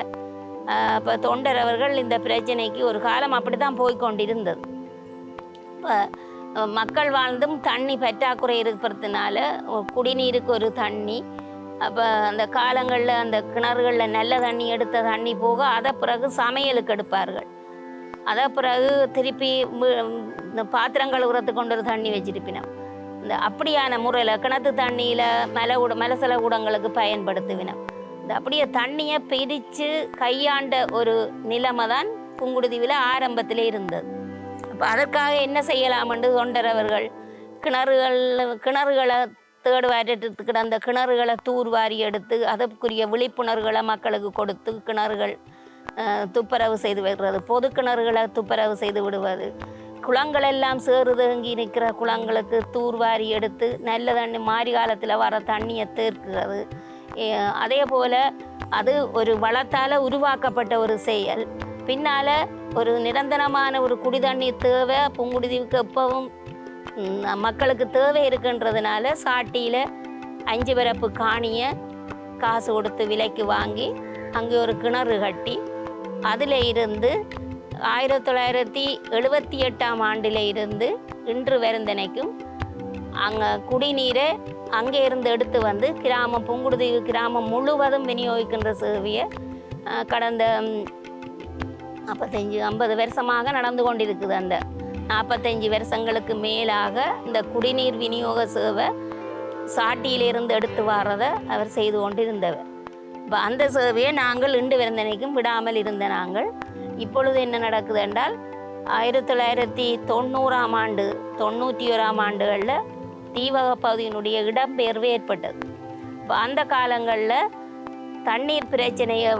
இப்போ தொண்டர் அவர்கள் இந்த பிரச்சனைக்கு ஒரு காலம் அப்படி தான் போய்கொண்டிருந்தது. இப்போ மக்கள் வாழ்ந்தும் தண்ணி பற்றாக்குறை இருக்கிறதுனால குடிநீருக்கு ஒரு தண்ணி, அப்போ அந்த காலங்களில் அந்த கிணறுகளில் நல்ல தண்ணி எடுத்த தண்ணி போக அதை பிறகு சமையலுக்கு எடுப்பார்கள். அதை பிறகு திருப்பி இந்த பாத்திரங்கள் உரத்துக்கு கொண்டு ஒரு தண்ணி வச்சிருப்பினோம். இந்த அப்படியான முறையில் கிணத்து தண்ணியில் மலசல கூடங்களுக்கு பயன்படுத்துவினோம். இந்த அப்படியே தண்ணியை பிரித்து கையாண்ட ஒரு நிலைமை தான் புங்குடுதீவில் ஆரம்பத்தில் இருந்தது. அப்போ அதற்காக என்ன செய்யலாமென்று தொண்டரவர்கள் கிணறுகளை தேடுவாரத்துக்கு அந்த கிணறுகளை தூர்வாரி எடுத்து அதற்குரிய விழிப்புணர்வுகளை மக்களுக்கு கொடுத்து கிணறுகள் துப்புரவு செய்து விடுறது, பொது கிணறுகளை துப்புரவு செய்து விடுவது, குளங்கள் எல்லாம் சேறு தேங்கி நிற்கிற குளங்களுக்கு தூர்வாரி எடுத்து நல்ல தண்ணி மாறி காலத்தில் வர தண்ணியை தேர்க்கிறது. அதே போல் அது ஒரு வளத்தால் உருவாக்கப்பட்ட ஒரு செயல். பின்னால் ஒரு நிரந்தரமான ஒரு குடிதண்ணீர் தேவை புங்குடுதீவுக்கு எப்பவும் மக்களுக்கு தேவை இருக்குன்றதுனால சாட்டியில் 5 பரப்பு காணியை காசு கொடுத்து விலைக்கு வாங்கி அங்கே ஒரு கிணறு கட்டி அதில் இருந்து 1978ஆம் ஆண்டில் இருந்து இன்று வருந்தனைக்கும் அங்கே குடிநீரை அங்கே இருந்து எடுத்து வந்து புங்குடுதீவு கிராமம் முழுவதும் விநியோகிக்கின்ற சேவையை கடந்த 45-50 வருஷமாக நடந்து கொண்டிருக்குது. அந்த 45 வருஷங்களுக்கு மேலாக இந்த குடிநீர் விநியோக சேவை சாட்டியிலிருந்து எடுத்து வர்றதை அவர் செய்து கொண்டிருந்தவர். இப்போ அந்த சேவையை நாங்கள் இன்று வருந்தனைக்கும் விடாமல் இருந்த நாங்கள் இப்பொழுது என்ன நடக்குது என்றால் 1990ஆம் ஆண்டு 91ஆம் ஆண்டுகளில் தீவக பகுதியினுடைய இடம்பெயர்வு ஏற்பட்டது. இப்போ அந்த காலங்களில் தண்ணீர் பிரச்சனையை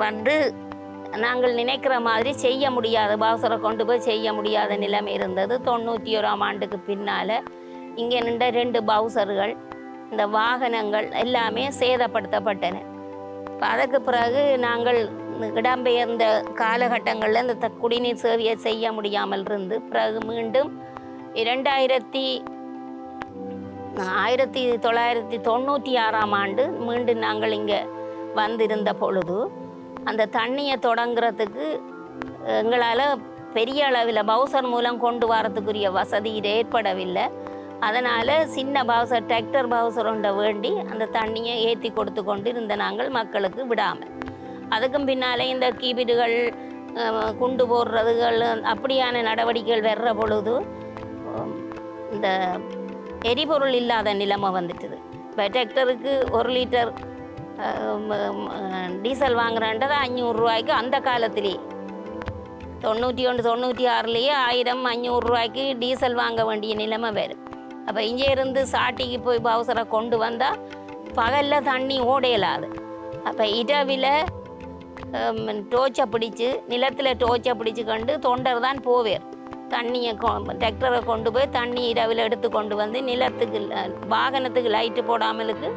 நாங்கள் நினைக்கிற மாதிரி செய்ய முடியாத பவுசரை கொண்டு போய் செய்ய முடியாத நிலைமை இருந்தது. 91ஆம் ஆண்டுக்கு பின்னால் இங்கே நின்ற 2 பவுசர்கள் இந்த வாகனங்கள் எல்லாமே சேதப்படுத்தப்பட்டன. இப்போ அதுக்கு பிறகு நாங்கள் இடம்பெயர்ந்த காலகட்டங்களில் இந்த குடிநீர் சேவையை செய்ய முடியாமல் இருந்து பிறகு மீண்டும் 1996ஆம் ஆண்டு மீண்டும் நாங்கள் இங்கே வந்திருந்த பொழுது அந்த தண்ணியை தொடங்குறதுக்கு எங்களால் பெரிய அளவில் பவுசர் மூலம் கொண்டு வரத்துக்குரிய வசதி இது ஏற்படவில்லை. அதனால் சின்ன பவுசர் டிராக்டர் பவுசர் ஒன்றை வேண்டி அந்த தண்ணியை ஏற்றி கொடுத்து கொண்டு இருந்த நாங்கள் மக்களுக்கு விடாமல். அதுக்கும் பின்னாலே இந்த கீபிடுகள் குண்டு போடுறதுகள் அப்படியான நடவடிக்கைகள் வர்ற பொழுது இந்த எரிபொருள் இல்லாத நிலைமை வந்துட்டுது. இப்போ டிராக்டருக்கு 1 லிட்டர் டீசல் வாங்குறான்றது 500 ரூபாய்க்கு அந்த காலத்திலேயே 91-96லேயே 1000-500 ரூபாய்க்கு டீசல் வாங்க வேண்டிய நிலைமை வேறு. அப்போ இங்கே இருந்து சாட்டிக்கு போய் பவுசரை கொண்டு வந்தால் பகலில் தண்ணி ஓடையலாது. அப்போ இரவில் டோச்சை பிடிச்சி நிலத்தில் டோச்சை பிடிச்சி கொண்டு தொண்டர் தான் போவேர் தண்ணியை டிராக்டரை கொண்டு போய் தண்ணி இரவில் எடுத்து கொண்டு வந்து நிலத்துக்கு வாகனத்துக்கு லைட்டு போடாமலுக்கு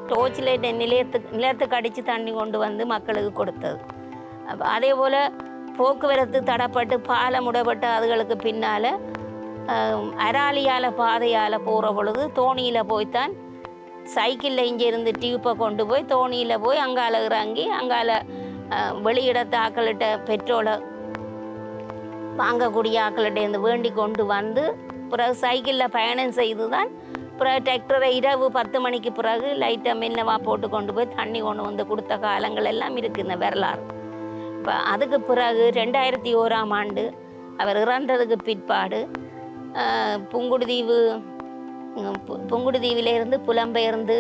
டோர்ச் லைட் நிலத்துக்கு அடித்து தண்ணி கொண்டு வந்து மக்களுக்கு கொடுத்தது. அதே போல் போக்குவரத்து தடப்பட்டு பாலம் முடப்பட்டு அதுகளுக்கு பின்னால் அராலியால் பாதையால் போகிற பொழுது தோணியில் போய்த்தான் சைக்கிளில் இங்கேருந்து டியூப்பை கொண்டு போய் தோணியில் போய் அங்கால இறங்கி அங்கால வெளியிடத்து ஆக்கள்கிட்ட பெட்ரோலை வாங்கக்கூடிய ஆக்கள்கிட்ட வேண்டி கொண்டு வந்து பிறகு சைக்கிளில் பயணம் செய்து தான் பிறகு டிராக்டரை இரவு 10 மணிக்கு பிறகு லைட்டை மின்னவா போட்டு கொண்டு போய் தண்ணி கொண்டு வந்து கொடுத்த காலங்கள் எல்லாம் இருக்குது இந்த வரலாறு. இப்போ அதுக்கு பிறகு 2001ஆம் ஆண்டு அவர் இறந்ததுக்கு பிற்பாடு புங்குடுதீவிலிருந்து புலம்பெயர்ந்து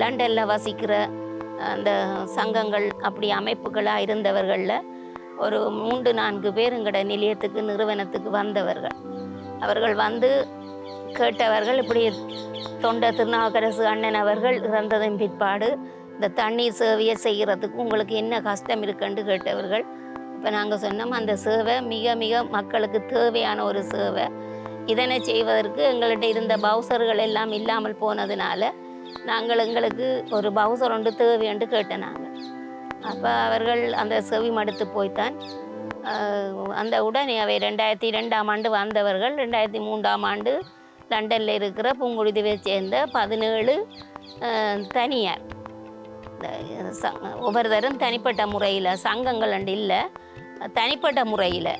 லண்டனில் வசிக்கிற அந்த சங்கங்கள் அப்படி அமைப்புகளாக இருந்தவர்களில் ஒரு 3-4 பேர் எங்களோட நிலையத்துக்கு நிறுவனத்துக்கு வந்தவர்கள். அவர்கள் வந்து கேட்டவர்கள் இப்படி தொண்டர் திருநாவுக்கரசு அண்ணன் அவர்கள் இறந்ததன் பிற்பாடு இந்த தண்ணீர் சேவையை செய்கிறதுக்கு உங்களுக்கு என்ன கஷ்டம் இருக்குன்னு கேட்டவர்கள். இப்போ நாங்கள் சொன்னோம் அந்த சேவை மிக மிக மக்களுக்கு தேவையான ஒரு சேவை. இதனை செய்வதற்கு எங்கள்கிட்ட இருந்த பவுசர்கள் எல்லாம் இல்லாமல் போனதுனால நாங்கள் எங்களுக்கு ஒரு பவுசர் ஒன்று தேவை என்று கேட்டேன் நாங்கள். அப்போ அவர்கள் அந்த செவி மடுத்து போய்த்தான் அந்த உடனே அவை 2002ஆம் ஆண்டு வந்தவர்கள் 2003ஆம் ஆண்டு லண்டனில் இருக்கிற புங்குடுதீவை சேர்ந்த 17 தனியார் ஒவ்வொருத்தரும் தனிப்பட்ட முறையில் சங்கங்கள் அண்டு இல்லை தனிப்பட்ட முறையில்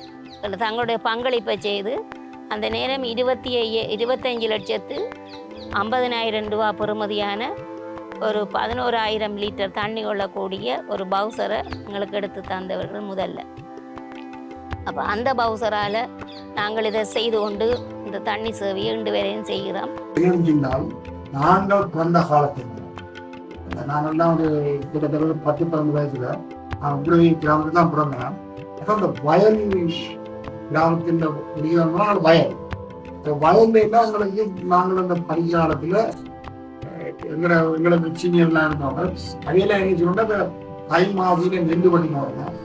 தங்களுடைய பங்களிப்பை செய்து அந்த நேரம் 25,50,50,000 ரூபா பெறுமதியான ஒரு 11,000 லிட்டர் தண்ணி கொள்ளக்கூடிய ஒரு பவுசரை எங்களுக்கு எடுத்து தந்தவர்கள் முதல்ல. அப்போ அந்த பவுசரால் நாங்கள் இதை செய்து கொண்டு இந்த தண்ணி சேவையை இன்று வரையும் செய்கிறோம். நாங்கள் பிறந்த காலத்தில் நாங்கள்லாம் ஒரு கிட்டத்தட்ட 10-12 வயசுல அப்படி கிராமத்தில் தான் பிறந்தேன். அப்போ அந்த வயல் கிராமத்தில் முடிகிறோம்னா வயல் வயல்ல எங்களுக்கு நாங்கள் அந்த பரிகாலத்தில் எங்களுக்கு சீனியர்லாம் இருந்தவங்க அதையெல்லாம் என்ன சொன்னா அந்த தை மாதத்துல நெல் பண்ணி போடுறோம்.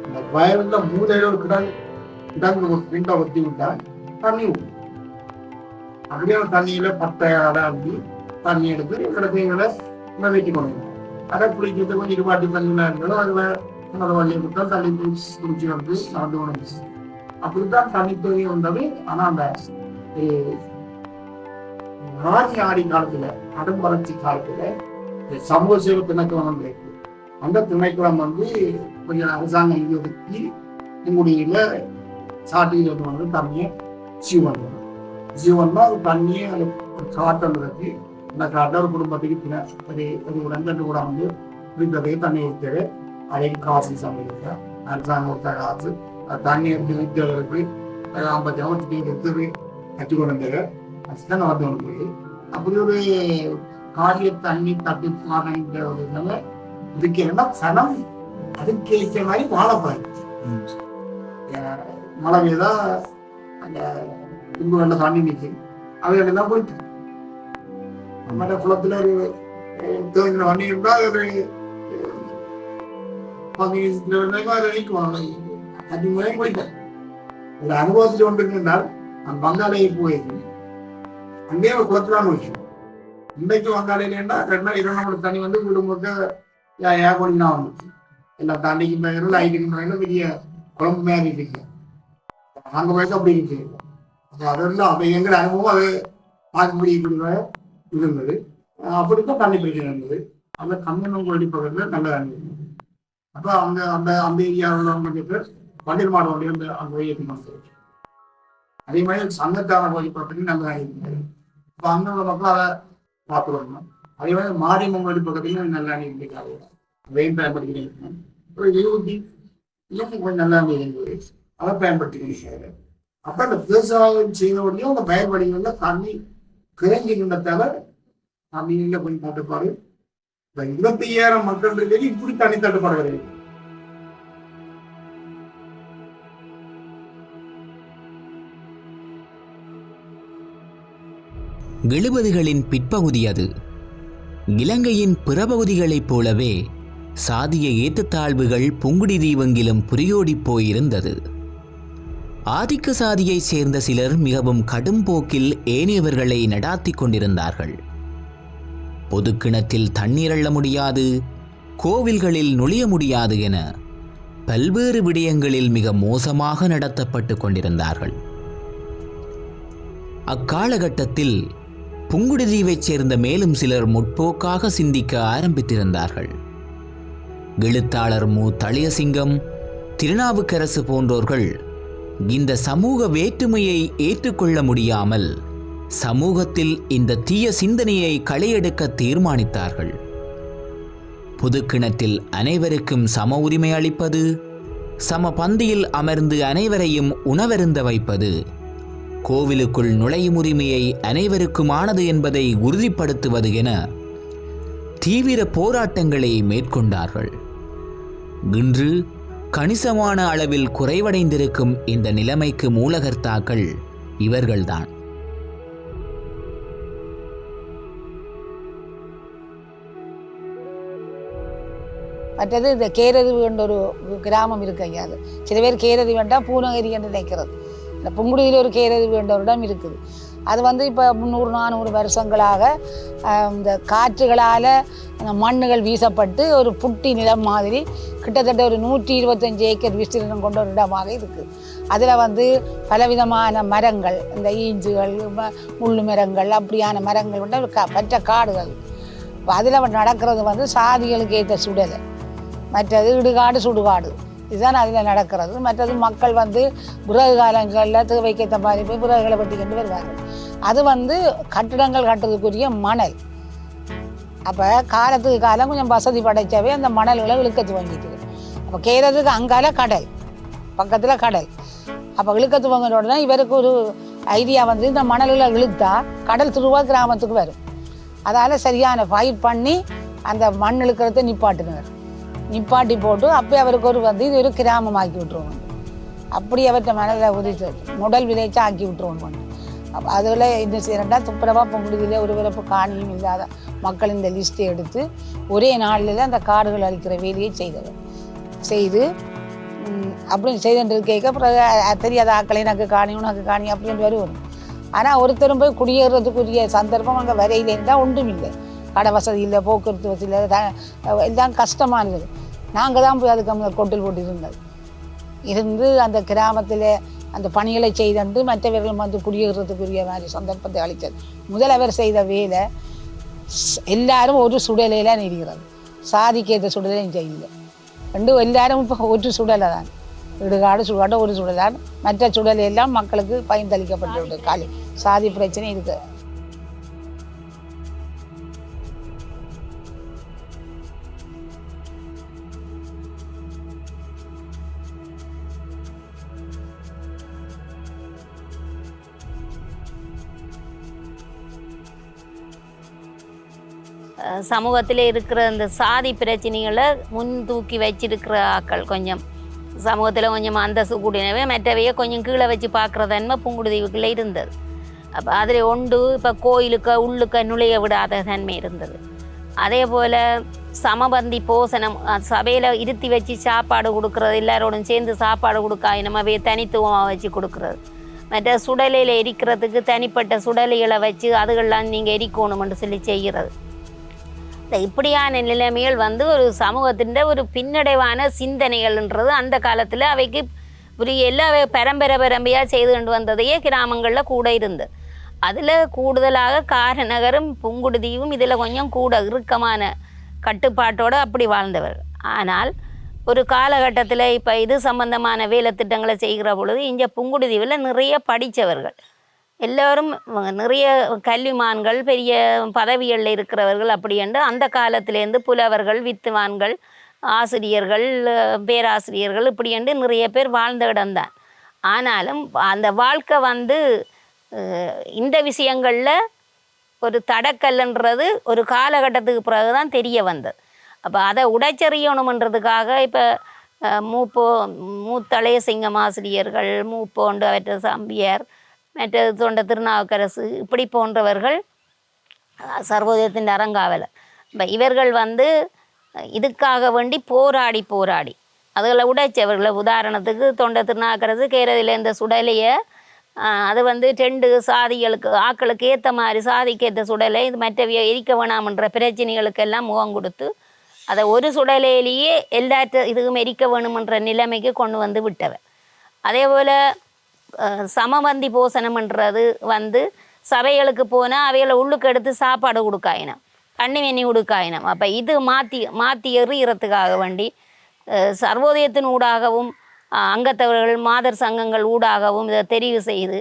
அந்த வயல்ல மூலையில ஒரு கிடங்கு பிண்டை ஒத்தி விட்டா தண்ணி விடும். அப்படியே தண்ணியில பட்டை அடாம்பி தண்ணி எடுத்து எங்களை வெட்டி கொண்டு அதை குளிக்கிறது கொஞ்சம் இருபாட்டி தண்ணிலாம் இருந்தாலும் அதுல அந்த வழியை விட்டா தண்ணி குடிச்சு வந்து நடந்து கொண்டு அப்படித்தான் தண்ணி தேவை வந்தது. ஆனா அந்த ஆடி காலத்துல கடும் வளர்ச்சி காலத்துல சமூக சேவை திணைக்களம் இருக்கு. அந்த திணைக்களம் வந்து கொஞ்சம் அரசாங்கம் ஒதுக்கி உங்களுடைய சாட்டியில வந்து தண்ணியை ஜீவன்னா அது தண்ணியை அது காட்டம் இருக்கு. அந்த காட்டை ஒரு குடும்பத்துக்கு ஒரு உடன்கட்டு கூட வந்து இருக்கிறதே தண்ணி இருக்கிறது. அதைக்கு காசு சமைக்க அரசாங்கம் கொடுத்த காசு தண்ணி எடுத்து வீட்டுக்கு 50 எடுத்து கட்டி கொண்டு வந்தது அதுதான் நடந்து கொண்டு. அப்படி ஒரு காரிய தண்ணி தட்டுப்பாடுன்ற ஒரு நிலை இதுக்கு என்ன சனம் அதுக்கேற்ற மாதிரி வாழப்படாது. மழை பெய்தா அந்த தும்பு வெள்ள தண்ணி நிற்கு அவைகள் தான் போயிட்டு நம்ம குளத்துல ஒரு தேங்கின தண்ணி இருந்தா ஒரு 15 நீக்குவாங்க. அது முறையும் போயிட்டேன். ஒரு அனுபவத்தில் ஒன்று இருந்தால் நான் வங்காளையை போயிருக்கு அங்கேயே ஒரு குளத்துலாம் போயிடுச்சு. இன்றைக்கு வங்காளையிலேண்டா 2 தண்ணி வந்து வீடு முழுக்க ஏகோடினா வந்துச்சு. எல்லா தண்ணிக்கு மேலும் லைட்டுக்கு மேலும் பெரிய குழம்பு மேலே இருக்கு. அங்கே போயிட்டு அப்படி இருக்கு. அது வந்து அப்போ எங்கிற அனுபவம் அது பார்க்கக்கூடிய இருந்தது. அப்படித்தான் தண்ணி பிரச்சனை இருந்தது. அந்த கம்மன் கோழி பக்கத்தில் நல்ல தண்ணி இருந்தது. அப்போ அங்கே அந்த அந்த ஏரியாவில் உள்ளவங்களுக்கு வண்டில் மாடு வண்டி வந்து அங்கே ஏற்றி கொண்டு அதே மாதிரி சங்கத்தான கோழி பக்கத்துலையும் நல்ல தண்ணி இருந்தது. இப்போ அங்கே உள்ள மக்கள் அதை பார்த்து வரணும். அதே மாதிரி மாரியம்மன் கோழி பக்கத்துலையும் நல்ல தண்ணி இருந்துக்காது. அதையும் பயன்படுத்திக்கிட்டு ஒரு 20 இன்னும் கொஞ்சம் நல்ல தண்ணி இருந்தது. அதை பயன்படுத்திக்கிட்டு அப்போ அந்த விவசாயம் செய்த உடனே அந்த பயன்படுகளில் தண்ணி கிரங்கி நின்றதால தண்ணியில கொஞ்சம் தட்டுப்பாடு. 25,000 மக்கள் இருக்கிறது இப்படி தண்ணி தட்டுப்பாடு கிடையாது. எழுபதுகளின் பிற்பகுதி அது. இலங்கையின் பிற பகுதிகளைப் போலவே சாதிய ஏற்றத்தாழ்வுகள் புங்குடுதீவெங்கிலும் புரியோடி போயிருந்தது. ஆதிக்க சாதியைச் சேர்ந்த சிலர் மிகவும் கடும் போக்கில் ஏனையவர்களை நடாத்தி கொண்டிருந்தார்கள். பொதுக்கிணத்தில் தண்ணீர் அள்ள முடியாது, கோவில்களில் நுழைய முடியாது என பல்வேறு விடயங்களில் மிக மோசமாக நடத்தப்பட்டு கொண்டிருந்தார்கள். அக்காலகட்டத்தில் புங்குடுதீவைச் சேர்ந்த மேலும் சிலர் முற்போக்காக சிந்திக்க ஆரம்பித்திருந்தார்கள். எழுத்தாளர் மு. தளியசிங்கம், திருநாவுக்கரசு போன்றோர்கள் இந்த சமூக வேற்றுமையை ஏற்றுக்கொள்ள முடியாமல் சமூகத்தில் இந்த தீய சிந்தனையை களையெடுக்க தீர்மானித்தார்கள். புதுக்கிணத்தில் அனைவருக்கும் சம உரிமை அளிப்பது, சம பந்தியில் அமர்ந்து அனைவரையும் உணவருந்த வைப்பது, கோவிலுக்குள் நுழையும் உரிமையை அனைவருக்குமானது என்பதை உறுதிப்படுத்துவது என தீவிர போராட்டங்களை மேற்கொண்டார்கள். இன்று கணிசமான அளவில் குறைவடைந்திருக்கும் இந்த நிலைமைக்கு மூலகர்த்தாக்கள் இவர்கள்தான். மற்றது இந்த கேரதி என்ற ஒரு கிராமம் இருக்கு ஐயா. அது சில பேர் கேரதி வேண்டாம் பூநகரி என்று நினைக்கிறது. இந்த புங்குடுதியில் ஒரு கேரது என்ற ஒரு இடம் இருக்குது. அது வந்து இப்போ 300-400 வருஷங்களாக இந்த காற்றுகளால் அந்த மண்ணுகள் வீசப்பட்டு ஒரு புட்டி நிலம் மாதிரி கிட்டத்தட்ட ஒரு 125 ஏக்கர் விஸ்தீர்ணம் கொண்ட ஒரு இடமாக இருக்குது. அதில் வந்து பலவிதமான மரங்கள், இந்த ஈஞ்சுகள், முள்ளு மரங்கள், அப்படியான மரங்கள் வந்து பற்ற காடுகள். அதில் நடக்கிறது வந்து சாதிகளுக்கு ஏற்ற சுடலை, மற்றது இடுகாடு சுடுகாடு, இதுதான் அதில் நடக்கிறது. மற்றது மக்கள் வந்து விறகு காலங்களில் தேவைக்கேற்ற மாதிரி போய் விறகுகளை வெட்டிக்கிட்டு வருவார்கள். அது வந்து கட்டிடங்கள் கட்டுறதுக்குரிய மணல். அப்போ காலத்துக்கு காலம் கொஞ்சம் வசதி படைச்சவே அந்த மணல்களை இழுக்கத்து வாங்கிட்டு. அப்போ கேரதுக்கு அங்கால கடல், பக்கத்தில் கடல். அப்போ இழுக்கத்து வாங்கினோட தான் இவருக்கு ஒரு ஐடியா வந்து இந்த மணல்களை இழுத்தா கடல் திருவா கிராமத்துக்கு வரும். அதால் சரியான ஃபைட் பண்ணி அந்த மண் இழுக்கிறத நிப்பாட்டி போட்டு அப்போ அவருக்கு ஒரு வந்து இது ஒரு கிராமமாக்கி விட்டுருவோம். அப்படி அவர்கிட்ட மணலில் உதித்து முதல் விதைச்சா ஆக்கி விட்டுருவோம். அப்போ அதில் இந்த செய்யறா துப்புரவாக பொங்குடுதியில் ஒரு பிறப்பு காணியும் இல்லாத மக்கள் இந்த லிஸ்ட்டை எடுத்து ஒரே நாளில் அந்த காடுகள் அழிக்கிற வேலையை செய்து அப்படி செய்துட்டு கேட்க பிறகு தெரியாத ஆக்களை எனக்கு காணி அப்படின்னு வரும். ஆனால் ஒருத்தரும் போய் குடியேறதுக்குரிய சந்தர்ப்பம் அங்கே வரையிலேருந்தா ஒன்றும் இல்லை. கடை வசதி இல்லை, போக்குவரத்து வசதி இல்லை, எல்லாம் கஷ்டமானது. நாங்கள் தான் போய் அதுக்கு கொட்டில் போட்டு இருந்து அந்த கிராமத்தில் அந்த பணிகளை செய்து மற்றவர்கள் வந்து குடியேறதுக்குரிய மாதிரி சந்தர்ப்பத்தை அளித்தது. முதலவர் செய்த வேலை எல்லாரும் ஒரு சுடலையில் இருக்கிறது. சாதிக்கேற்ற சுடலையும் செய்யல. எல்லாரும் இப்போ ஒரு சுடலை தான், இடுகாடு சுடுகாடு ஒரு சுடலான். மற்ற சுடலையெல்லாம் மக்களுக்கு பயந்தளிக்கப்பட்டு காலி சாதி பிரச்சனை இருக்குது. சமூகத்தில் இருக்கிற இந்த சாதி பிரச்சனைகளை முன் தூக்கி வச்சிருக்கிற ஆக்கள் கொஞ்சம் சமூகத்தில் கொஞ்சம் அந்தஸ்து கூடினவே மற்றவையே கொஞ்சம் கீழே வச்சு பார்க்குற தன்மை புங்குடுதீவுக்குள்ளே இருந்தது. அப்போ அதில் இப்போ கோயிலுக்கு உள்ளுக்க நுழைய விடாத தன்மை இருந்தது. அதே போல் சமபந்தி போசனம் சபையில் இருத்தி வச்சு சாப்பாடு கொடுக்குறது, எல்லாரோடும் சேர்ந்து சாப்பாடு கொடுக்காய் நம்ம தனித்துவமாக வச்சு கொடுக்குறது. மற்ற சுடலையில் எரிக்கிறதுக்கு தனிப்பட்ட சுடலைகளை வச்சு அதுகள்லாம் நீங்கள் எரிக்கணுமென்று சொல்லி செய்கிறது. இப்படியான நிலைமைகள் வந்து ஒரு சமூகத்தின் ஒரு பின்னடைவான சிந்தனைகள்ன்றது அந்த காலத்தில் அவைக்கு புரிய எல்லா பரம்பரையாக செய்து கொண்டு வந்ததையே கிராமங்களில் கூட இருந்தது. அதில் கூடுதலாக காரநகரும் புங்குடுதீவும் இதில் கொஞ்சம் கூட இறுக்கமான கட்டுப்பாட்டோடு அப்படி வாழ்ந்தவர். ஆனால் ஒரு காலகட்டத்தில் இப்போ இது சம்பந்தமான வேலை திட்டங்களை செய்கிற பொழுது இங்கே புங்குடுதீவில் நிறைய படித்தவர்கள் எல்லோரும் நிறைய கல்விமான்கள் பெரிய பதவிகளில் இருக்கிறவர்கள் அப்படி என்று அந்த காலத்திலேருந்து புலவர்கள், வித்துவான்கள், ஆசிரியர்கள், பேராசிரியர்கள் இப்படி என்று நிறைய பேர் வாழ்ந்த இடம்தான். ஆனாலும் அந்த வாழ்க்கை வந்து இந்த விஷயங்களில் ஒரு தடக்கல்ன்றது ஒரு காலகட்டத்துக்கு பிறகு தான் தெரிய வந்தது. அப்போ அதை உடைச்செறியணுமன்றதுக்காக இப்போ மூத்தளைய சிங்கம் ஆசிரியர்கள், மூப்போண்டு அவற்ற சம்பியார், மற்றது தொண்ட திருநாவுக்கரசு இப்படி போன்றவர்கள் சர்வோதயத்தின் அறங்காவலர். இப்போ இவர்கள் வந்து இதுக்காக வேண்டி போராடி அதுகளை உடைச்சவர்களை உதாரணத்துக்கு தொண்ட திருநாவுக்கரசு கேரதில் இந்த சுடலையை அது வந்து 2 சாதிகளுக்கு ஆக்களுக்கு ஏற்ற மாதிரி சாதிக்கு ஏற்ற சுடலை இது மற்றவிய எரிக்க வேணாமன்ற பிரச்சனைகளுக்கெல்லாம் முகம் கொடுத்து அதை ஒரு சுடலையிலேயே எல்லாற்ற இதுவும் எரிக்க வேணுமன்ற நிலைமைக்கு கொண்டு வந்து விட்டவர். அதே போல் சமபந்தி போசனம்ன்றது வந்து சபைகளுக்கு போனால் அவைகளை உள்ளுக்கு எடுத்து சாப்பாடு கொடுக்காயினம், தண்ணி வெண்ணி கொடுக்காயினம். அப்போ இது மாற்றி எறிகிறதுக்காக வேண்டி சர்வோதயத்தின் ஊடாகவும் அங்கத்தவர்கள் மாதர் சங்கங்கள் ஊடாகவும் இதை தெரிவு செய்து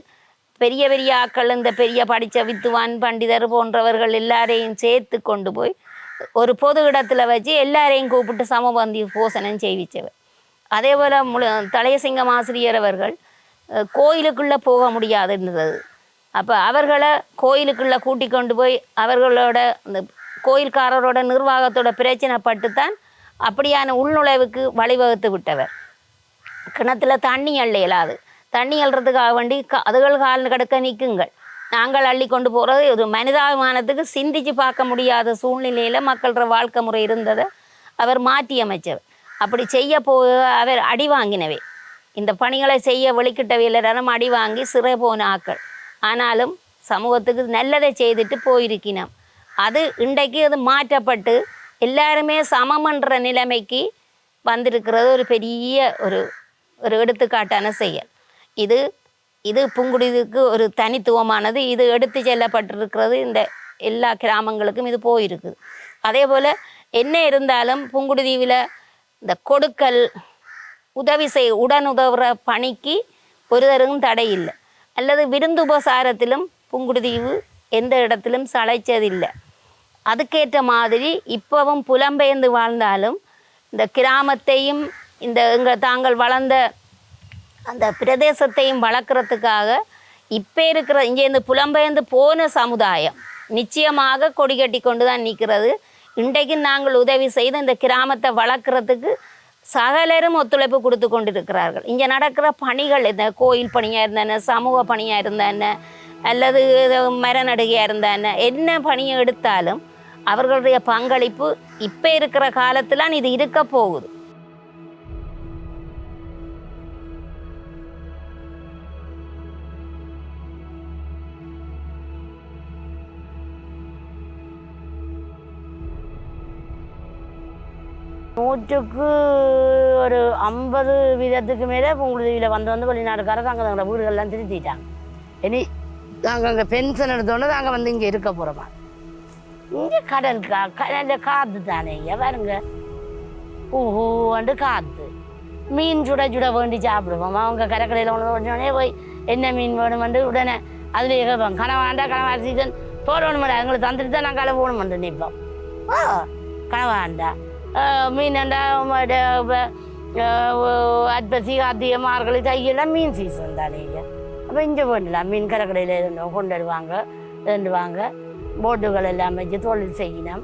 பெரிய ஆக்கள் இந்த பெரிய படித்த வித்துவான் பண்டிதர் போன்றவர்கள் எல்லாரையும் சேர்த்து கொண்டு போய் ஒரு பொது இடத்துல வச்சு எல்லாரையும் கூப்பிட்டு சமபந்தி போசனம் செய்விச்சவர். அதே போல் தலையசிங்கம் ஆசிரியர் அவர்கள் கோயிலுக்குள்ளே போக முடியாது இருந்தது. அப்போ அவர்களை கோயிலுக்குள்ளே கூட்டி கொண்டு போய் அவர்களோட இந்த கோயில்காரரோட நிர்வாகத்தோட பிரச்சனைப்பட்டு தான் அப்படியான உள்நுழைவுக்கு வழிவகுத்து விட்டவர். கிணத்துல தண்ணி அள்ளையலாது, தண்ணி அள்ளுறதுக்காக வேண்டி அதுகள் கால் கடக்க நிற்குங்கள், நாங்கள் அள்ளி கொண்டு போகிறது ஒரு மனிதாபிமானத்துக்கு சிந்திச்சு பார்க்க முடியாத சூழ்நிலையில் மக்களோட வாழ்க்கை முறை இருந்ததை அவர் மாற்றி அமைச்சவர். அப்படி செய்ய அவர் அடி வாங்கினவே இந்த பணிகளை செய்ய வெளிக்கிட்டவையிலரும் அடி வாங்கி சிறை போன ஆக்கள். ஆனாலும் சமூகத்துக்கு நல்லதை செய்துட்டு போயிருக்கணும். அது இன்றைக்கு அது மாற்றப்பட்டு எல்லாருமே சமமன்ற நிலைமைக்கு வந்திருக்கிறது ஒரு பெரிய ஒரு ஒரு எடுத்துக்காட்டான செயல். இது புங்குடுதீவுக்கு ஒரு தனித்துவமானது. இது எடுத்து செல்லப்பட்டிருக்கிறது இந்த எல்லா கிராமங்களுக்கும் இது போயிருக்குது. அதே போல் என்ன இருந்தாலும் புங்குடுதீவில் இந்த கொடுக்கல் உதவி உடனுதவுற பணிக்கு ஒரு தரும் தடை இல்லை. அல்லது விருந்து உபசாரத்திலும் புங்குடுதீவு எந்த இடத்திலும் சளைச்சதில்லை. அதுக்கேற்ற மாதிரி இப்போவும் புலம்பெயர்ந்து வாழ்ந்தாலும் இந்த கிராமத்தையும் இந்த தாங்கள் வளர்ந்த அந்த பிரதேசத்தையும் வளர்க்குறதுக்காக இப்போ இருக்கிற இங்கேருந்து புலம்பெயர்ந்து போன சமுதாயம் நிச்சயமாக கொடி கட்டி கொண்டு தான் நிற்கிறது. இன்றைக்கு நாங்கள் உதவி செய்து இந்த கிராமத்தை வளர்க்குறதுக்கு சகலரும் ஒத்துழைப்பு கொடுத்து கொண்டிருக்கிறார்கள். இங்கே நடக்கிற பணிகள் இந்த கோயில் பணியாக இருந்தான, சமூக பணியாக இருந்தான, அல்லது மரநடுகையாக இருந்தான, என்ன பணியை எடுத்தாலும் அவர்களுடைய பங்களிப்பு இப்போ இருக்கிற காலத்தில் இது இருக்க போகுது. நூற்றுக்கு ஒரு 50% மேலே புங்குடுதீவில் வந்து வெளிநாட்டுக்காரர் தாங்க தங்களோட வீடுகள்லாம் திருத்திட்டாங்க. இனி நாங்கள் அங்கே பென்ஷன் எடுத்தோன்னே நாங்கள் வந்து இங்கே இருக்க போகிறோமா. இங்கே கடலில் காற்று தானே பாருங்க, ஊண்டு காற்று. மீன் சுட சுட வேண்டி சாப்பிடுவோம். அவங்க கரைக்கடையில் உடனே போய் என்ன மீன் வேணுமெண்டு உடனே அதில் கேட்போம். கனவாண்டா சீசன் போடணுமாடா எங்களுக்கு தந்துட்டு தான் நாங்கள் அதில் போகணுமெண்டு நிற்போம். கனவாண்டா மீனண்டா அற்பசி அதிகமார்கள் தையெல்லாம் மீன் சீசன் தானே. அப்போ இங்கே வேண்டலாம் மீன் கரைக்கடையில் கொண்டு வருவாங்க. போட்டுகள் எல்லாம் வச்சு தொழில் செய்யணும்.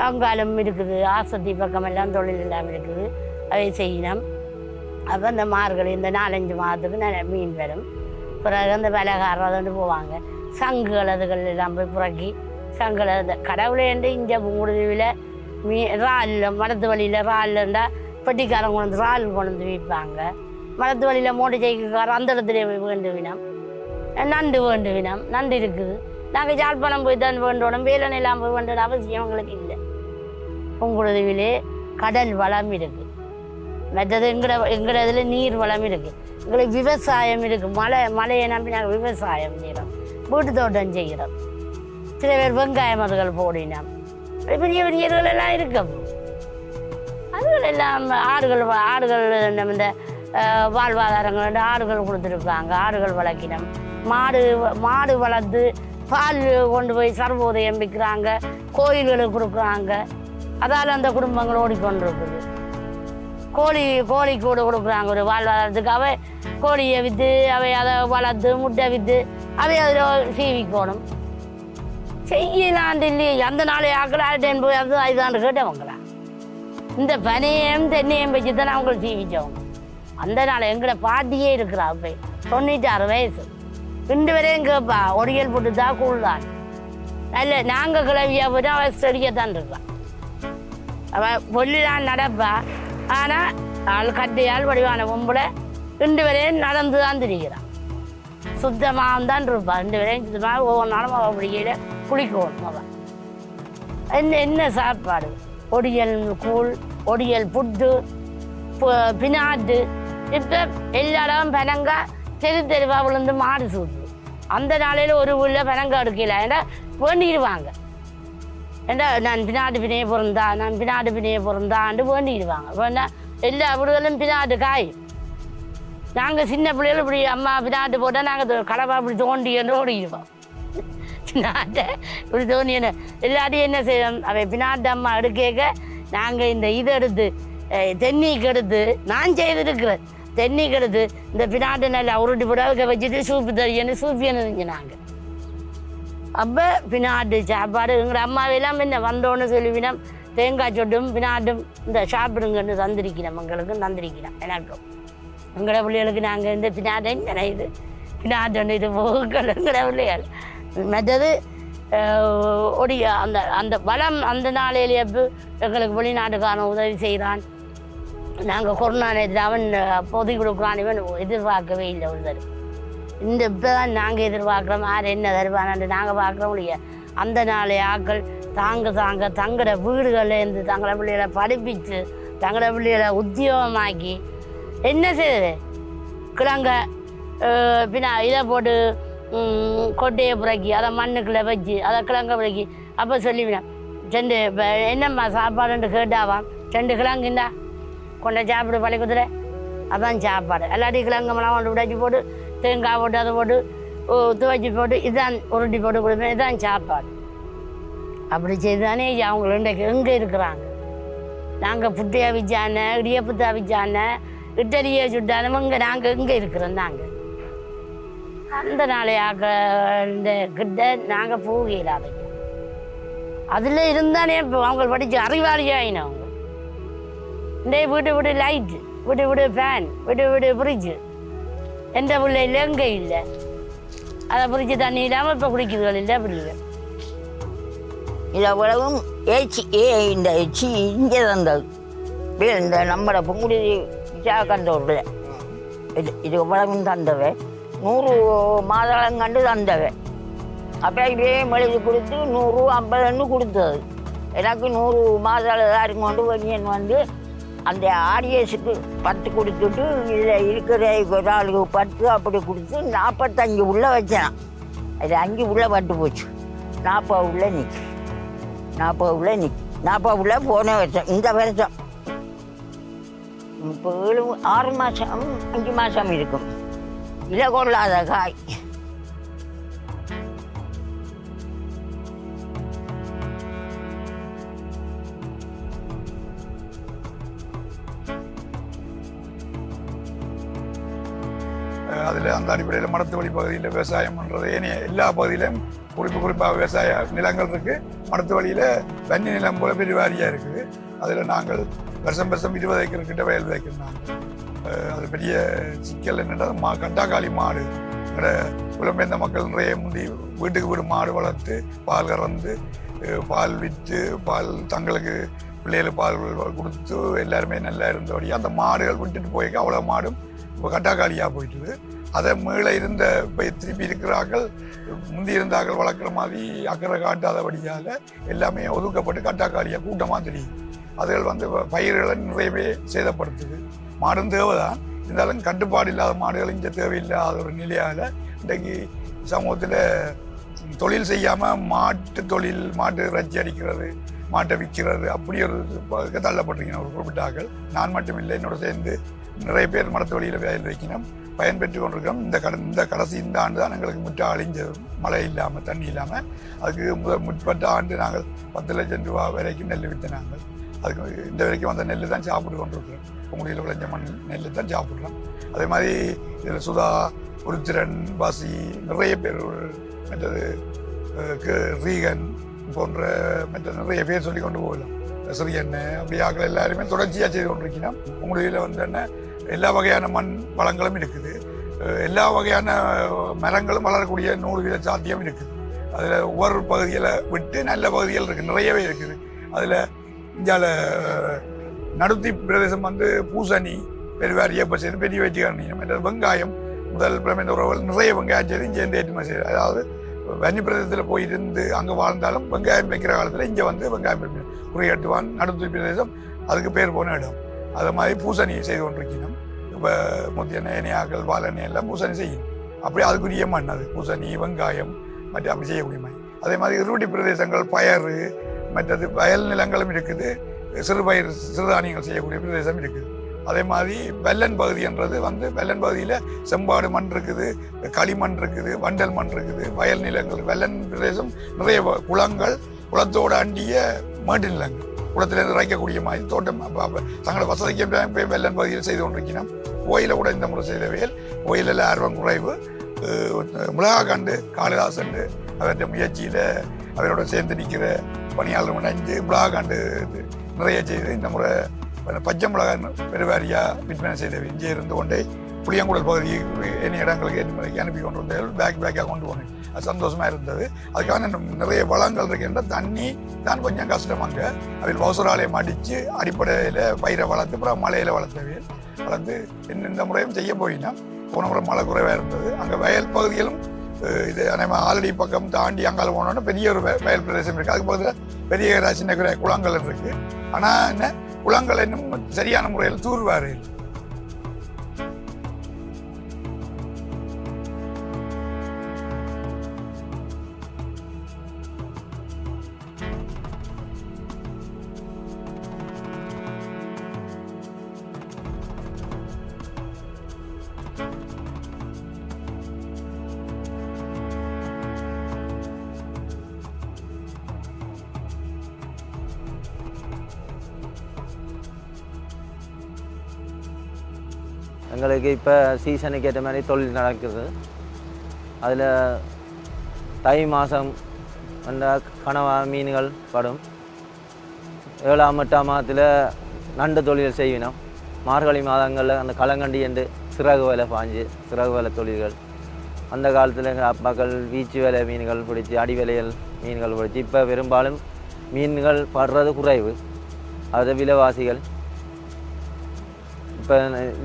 அங்காலம் இருக்குது, ஆசத்தி பக்கம் எல்லாம் தொழில் எல்லாம் இருக்குது, அதை செய்யணும். அப்போ இந்த மார்கழி இந்த 4-5 மாதத்துக்கு நிறைய மீன் வரும். பிறகு அந்த விலகாரதுன்னு போவாங்க. சங்குகள் அதுகள் எல்லாம் போய் புறக்கி சங்குகளை இந்த கடவுளேண்டு இங்கே புங்குடுதீவில் இறாலில் மரத்து வழியில் இறாலில் இருந்தால் பெட்டிக்காரன் கொண்டு வந்து இறால் கொண்டு வந்து விற்பாங்க. மரத்து வழியில் மோட்டை ஜெயிக்காரன் அந்த இடத்துல வேண்டுவினம். நண்டு இருக்குது. நாங்கள் யாழ்ப்பாணம் போய் தான் வேண்டோம், வேலனை எல்லாம் போய் வேண்டிய அவசியம் எங்களுக்கு இல்லை. புங்குடுதீவிலே கடல் வளம் இருக்குது. மற்றது எங்கட இதில் நீர் வளம் இருக்குது. எங்களுக்கு விவசாயம் இருக்குது. மழையை நம்பி நாங்கள் விவசாயம் செய்கிறோம், வீட்டு தோட்டம் செய்கிறோம். சில பேர் வெங்காயம் அதுகள் போடினோம். பெரிய பெரியர்கள் எல்லாம் இருக்கும். அதுகள் எல்லாம் ஆடுகள் நம்ம இந்த வாழ்வாதாரங்கள் ஆடுகள் கொடுத்துருப்பாங்க. ஆடுகள் வளர்க்கினோம். மாடு வளர்த்து பால் கொண்டு போய் சர்வோதயம் விற்கிறாங்க, கோயில்களுக்கு கொடுக்குறாங்க. அதால் அந்த குடும்பங்கள் ஓடிக்கொண்டிருக்குது. கோழி கூட கொடுக்குறாங்க ஒரு வாழ்வாதாரத்துக்கு. அவை கோழியை விற்று அவை அதை வளர்த்து முட்டை விற்று அவை அதில் சீவிக்கணும். செய்யலாண்டு இல்லையே அந்த நாளை ஆக்கலாட்டேன் போய் அது அதுதான் கேட்டவங்களா. இந்த பனையும் தென்னையும் வச்சு தான் அவங்களை சீவிச்சவங்க. அந்த நாள் எங்களை பாட்டியே இருக்கிறா. போய் 96 வயசு. ரெண்டு வரையும் கேட்பா, ஒடியல் போட்டு தான் கூழ்தான். நல்ல நாங்கள் கிளவியா போய்ட்டு அவள் செடியத்தான் இருக்கான். அவள் பொல்லிதான் நடப்பா. ஆனால் ஆள் கட்டையால் வடிவான பொம்பளை 2 வரையும் நடந்து தான் திரிகிறான். சுத்தமாக தான் இருப்பாள். 2 வரையும் சுத்தமாக ஒவ்வொரு நாளும் அவள் பிடிக்கையில் குளிக்கணும். அவள் என்ன சாப்பாடு, ஒடியல் கூழ், ஒடியல் புட்டு, பினாட்டு. இப்போ எல்லா இடமும் பெனங்கா தெருவா விழுந்து மாடு சூட்டு. அந்த நாளையில் ஒரு ஊரில் பெனங்கா எடுக்கல. ஏன்னா வேண்டிடுவாங்க. ஏன்னா நான் பின்னாட்டு பிணைய பிறந்தான்னு வேண்டிடுவாங்க. வேணா எல்லா வீடுகளும் பின்னாட்டு காய். நாங்கள் சின்ன பிள்ளைகள் இப்படி அம்மா பின்னாட்டு போட்டால் நாங்கள் கடப்பா இப்படி தோண்டின்னு ஓடிடுவோம். பின்னாட்டை இப்படி தோண்டின்னு எல்லாத்தையும் என்ன செய்வோம், அவை பின்னாட்டு அம்மா எடுக்க நாங்கள் இந்த இதை எடுத்து தென்னிக்கு எடுத்து நான் செய்திருக்கிறேன். தென்னிக்கு எடுத்து இந்த பின்னாட்டு நல்லா உருட்டி போட்டு அதுக்கு வச்சுட்டு சூப்பு தரியன்னு சூப்பியன்னு நாங்கள். அப்போ பின்னாட்டு சாப்பாடு எங்கள் அம்மாவெல்லாம் என்ன வந்தோன்னு சொல்லுவினோம். தேங்காய் சொட்டும் பின்னாட்டும் இந்த சாப்பிடுங்கன்னு தந்திரிக்கணும். எங்களுக்கும் தந்திரிக்கணும். எனக்கும் எங்களோட பிள்ளைகளுக்கு நாங்கள் இந்த பின்னாட்டை இது பின்னாட்டு இது போகல எங்களோட பிள்ளைகள். மற்றது அந்த அந்த பலம் அந்த நாளையிலேயே எங்களுக்கு வெளிநாட்டுக்கான உதவி செய்கிறான். நாங்கள் கொரோனா நேரத்தில் அவன் பொதி கொடுக்குறான் இவன் எதிர்பார்க்கவே இல்லை ஒரு தடவை. இந்த இப்போ தான் நாங்கள் எதிர்பார்க்குறோம் யார் என்ன தருவானு நாங்கள் பார்க்குறோம் இல்லையா. அந்த நாளை ஆக்கள் தங்களோட வீடுகள்லேருந்து தங்களோட பிள்ளைகளை படிப்பிச்சு தங்களோட பிள்ளைகளை உத்தியோகமாக்கி என்ன செய்யுது கிழங்க பின்னா இதை போட்டு கொட்டையை புறக்கி அதை மண்ணுக்குள்ளே வச்சு அதை கிழங்க புறக்கி அப்போ சொல்லிவினேன் 2 இப்போ என்னம்மா சாப்பாடுன்ட்டு கேட்டாவான் 2 கிழங்குண்டா கொண்ட சாப்பிடு பள்ளிக்கூத்துல அதான் சாப்பாடு. எல்லாத்தையும் கிழங்கு மலம் கொண்டு உடைச்சி போட்டு தேங்காய் போட்டு அதை போட்டு துவைச்சி போட்டு இதுதான் உருட்டி போட்டு கொடுப்பேன், இதுதான் சாப்பாடு. அப்படி செய்து தானே அவங்க இன்றைக்கு எங்கே இருக்கிறாங்க. நாங்கள் புட்டையை விச்சானே இடியப்புத்தா விச்சானே இட்டரியை சுட்டானே இங்கே நாங்கள் எங்கே இருக்கிறோம். நாங்கள் அந்த நாளையாக இந்த கிட்ட நாங்கள் போகலாதைங்க. அதில் இருந்தானே இப்போ அவங்க படித்து அறிவாளியாயினோம். அவங்க இன்றைய வீடு லைட்டு வீடு ஃபேன் வீடு ஃப்ரிட்ஜு எந்த பிள்ளை இல்லை எங்கே இல்லை. அதை ஃப்ரிட்ஜு தண்ணி இல்லாமல் இப்போ குடிக்கிறதுகள் இல்லை பிள்ளைகள். இதை உலகம் இந்த இங்கே தந்தது இந்த நம்மளோட பொங்குடி விசாகந்தூரில் இது உலகம் தந்தவை 100 மாதளம் கண்டு தந்தவை. அப்போ இதே மொழிது கொடுத்து 150 கொடுத்தது. எனக்கு 100 மாதளம் கொண்டு வணியன் வந்து அந்த ஆடியஸுக்கு 10 கொடுத்துட்டு இதில் இருக்கிற ஒரு ஆளுக்கு 10 அப்படி கொடுத்து 45 உள்ளே வச்சேன். அது 5 உள்ளே பட்டு போச்சு. 40 உள்ளே நிற்கி 40 உள்ளே போன வருஷம் இந்த வருஷம் இப்போ 6 மாதம் 5 மாதம் இருக்கும். இலை கொள்ளாத காய். அதில் அந்த அடிப்படையில் மடத்துவழி பகுதியில் விவசாயம் பண்ணுறது ஏனைய எல்லா பகுதியிலும் குறிப்பாக விவசாய நிலங்கள் இருக்குது. மடத்துவழியில் தண்ணி நிலம் போல பெருவாரியாக இருக்குது. அதில் நாங்கள் வருஷம் 20 ஏக்கர் கிட்ட வயல் வைக்கிறோம். அது பெரிய சிக்கல் என்னென்னா கட்டாக்காளி மாடு எங்களோட புலம்பெயர்ந்த மக்கள் நிறைய முந்தி வீட்டுக்கு வீடு மாடு வளர்த்து பால் கறந்து பால் விற்று தங்களுக்கு பிள்ளைகளுக்கு பால் கொடுத்து எல்லாருமே நல்லா இருந்தபடியாக அந்த மாடுகள் விட்டுட்டு போயிருக்க அவ்வளோ மாடும் இப்போ கட்டாக்காளியாக போயிட்டுது. அதை மீள இருந்த இப்போ திருப்பி இருக்கிறார்கள் முந்தி இருந்தார்கள் வளர்க்குற மாதிரி அக்கறை காட்டாதபடியால் எல்லாமே ஒதுக்கப்பட்டு கட்டாக்காளியாக கூட்டமாக தெரியுது. அதுகள் வந்து பயிர்களை நிறையவே சேதப்படுத்துது. மாடும் தேவைதான், இருந்தாலும் கட்டுப்பாடு இல்லாத மாடுகள் இங்கே தேவையில்லாத ஒரு நிலையால் இன்றைக்கு சமூகத்தில் தொழில் செய்யாமல் மாட்டு இறைச்சி அடிக்கிறது மாட்டை விற்கிறது அப்படி ஒரு தள்ளப்பட்டிருக்கணும் ஒரு குறிப்பிட்ட ஆக்கள். நான் மட்டும் இல்லை, என்னோட சேர்ந்து நிறைய பேர் மடத்து வழியில் வயல் வைக்கணும் பயன்பெற்று கொண்டிருக்கோம். இந்த கடைசி இந்த ஆண்டு தான் எங்களுக்கு முற்ற அழிஞ்சது. மழை இல்லாமல் தண்ணி இல்லாமல் அதுக்கு முற்பட்ட ஆண்டு நாங்கள் 10 லட்சம் ரூபா வரைக்கும் நெல் விற்ற நாங்கள் அதுக்கு இந்த வரைக்கும் அந்த நெல் தான் சாப்பிட்டு கொண்டிருக்கிறோம். உங்களில் விளைஞ்ச நெல் தான் சாப்பிட்றோம். அதே மாதிரி இதில் சுதா உருத்திரன் பாசி நிறைய பேர் மற்றது ரீகன் போன்ற மற்ற நிறைய பேர் சொல்லி கொண்டு போகலாம். சிறியண்ண அப்படி ஆக்கள் எல்லாருமே தொடர்ச்சியாக செய்து கொண்டிருக்கணும். உங்களில் வந்து என்ன எல்லா வகையான மண் வளங்களும் இருக்குது. எல்லா வகையான மரங்களும் வளரக்கூடிய 100% சாத்தியம் இருக்குது. அதில் ஒவ்வொரு பகுதியில் விட்டு நல்ல பகுதிகள் இருக்குது, நிறையவே இருக்குது. அதில் இந்தியாவில் நடுத்தி பிரதேசம் வந்து பூசணி பெருவாரியை இப்போ செய்து பெரிய வெற்றி காரணியம் என்ற வெங்காயம் முதல் பிரமேந்த உறவுகள் நிறைய வெங்காயம் செய்து இங்கே இருந்து ஏற்றுமதி செய்யுது. அதாவது வன்னி பிரதேசத்தில் போயிருந்து அங்கே வாழ்ந்தாலும் வெங்காயம் வைக்கிற காலத்தில் இங்கே வந்து வெங்காயம் குறியட்டுவான் நடுத்தி பிரதேசம் அதுக்கு பேர் போன இடம். அது மாதிரி பூசணி செய்து கொண்டிருக்கணும். இப்போ முத்தியெண்ணெய் எண்ணெயாக்கள் வாழெண்ணெய் எல்லாம் பூசணி செய்யணும். அப்படி அதுக்குரிய மண் அது பூசணி வெங்காயம் மற்ற அப்படி செய்யக்கூடிய மண். அதே மாதிரி இருவட்டி பிரதேசங்கள் பயறு மற்றது வயல் நிலங்களும் இருக்குது. சிறுதானியங்கள் செய்யக்கூடிய பிரதேசம் இருக்குது. அதே மாதிரி வெள்ளன் பகுதி என்றது வந்து வெள்ளன் பகுதியில் செம்பாடு மண் இருக்குது, களிமண் இருக்குது, வண்டல் மண் இருக்குது, வயல் நிலங்கள். வெள்ளன் பிரதேசம் நிறைய குளங்கள், குளத்தோடு அண்டிய மேட்டு நிலங்கள், குளத்திலிருந்து இறைக்கக்கூடிய மாதிரி தோட்டம். தங்களோட வசதிக்கு வெள்ளன் பகுதியில் செய்து கொண்டிருக்கணும். கோயிலை கூட இந்த முறை செய்த வேல் கோயிலில் ஆர்வம் குறைவு. மிளகாக்கண்டு காளிதாசன் அவருடைய முயற்சியில் அவரோட சேர்ந்து நிற்கிற பணியாளர் இணைஞ்சு மிளகாக்கண்டு நிறைய செய்து இந்த முறை பச்சை மிளகாய் பெருவாரியாக விற்பனை செய்த இங்கே இருந்து கொண்டே புளியங்குடல் பகுதி என்ன இடங்களுக்கு அனுப்பி கொண்டு வந்தால் பேக்காக கொண்டு போனேன். சந்தோஷமாக இருந்தது. அதுக்கான நிறைய வளங்கள் இருக்கின்ற தண்ணி தான் கொஞ்சம் கஷ்டம். அங்கே அதில் பவுசராலயம் அடித்து அடிப்படையில் பயிரை வளர்த்து அப்புறம் மலையில் வளர்த்து இந்த முறையும் செய்ய போயினா. போன முறை மழை குறைவாக இருந்தது. அங்கே வயல் பகுதிகளும் இது நம்ம ஆல்ரெடி பக்கம் தாண்டி அங்கால போனோன்னா பெரிய ஒரு வயல் பிரதேசம் இருக்குது. அதுக்கு பக்கத்தில் பெரிய சின்ன குளங்கள் இருக்குது. ஆனால் என்ன குளங்கள் இன்னும் சரியான முறையில் தூர்வாரு. எங்களுக்கு இப்போ சீசனுக்கு ஏற்ற மாதிரி தொழில் நடக்குது. அதில் தை மாதம் அந்த கனவா மீன்கள் படும். 7ஆம் 8ஆம் மாதத்தில் நண்டு தொழில் செய்வினோம். மார்கழி மாதங்களில் அந்த களங்கண்டி என்று சிறகு வேலை பாஞ்சு சிறகு வேலை தொழில்கள். அந்த காலத்தில் எங்கள் அப்பாக்கள் வீச்சு வேலை மீன்கள் பிடிச்சி அடி வேலைகள் மீன்கள் பிடிச்சி. இப்போ பெரும்பாலும் மீன்கள் படுறது குறைவு. அது விலைவாசிகள்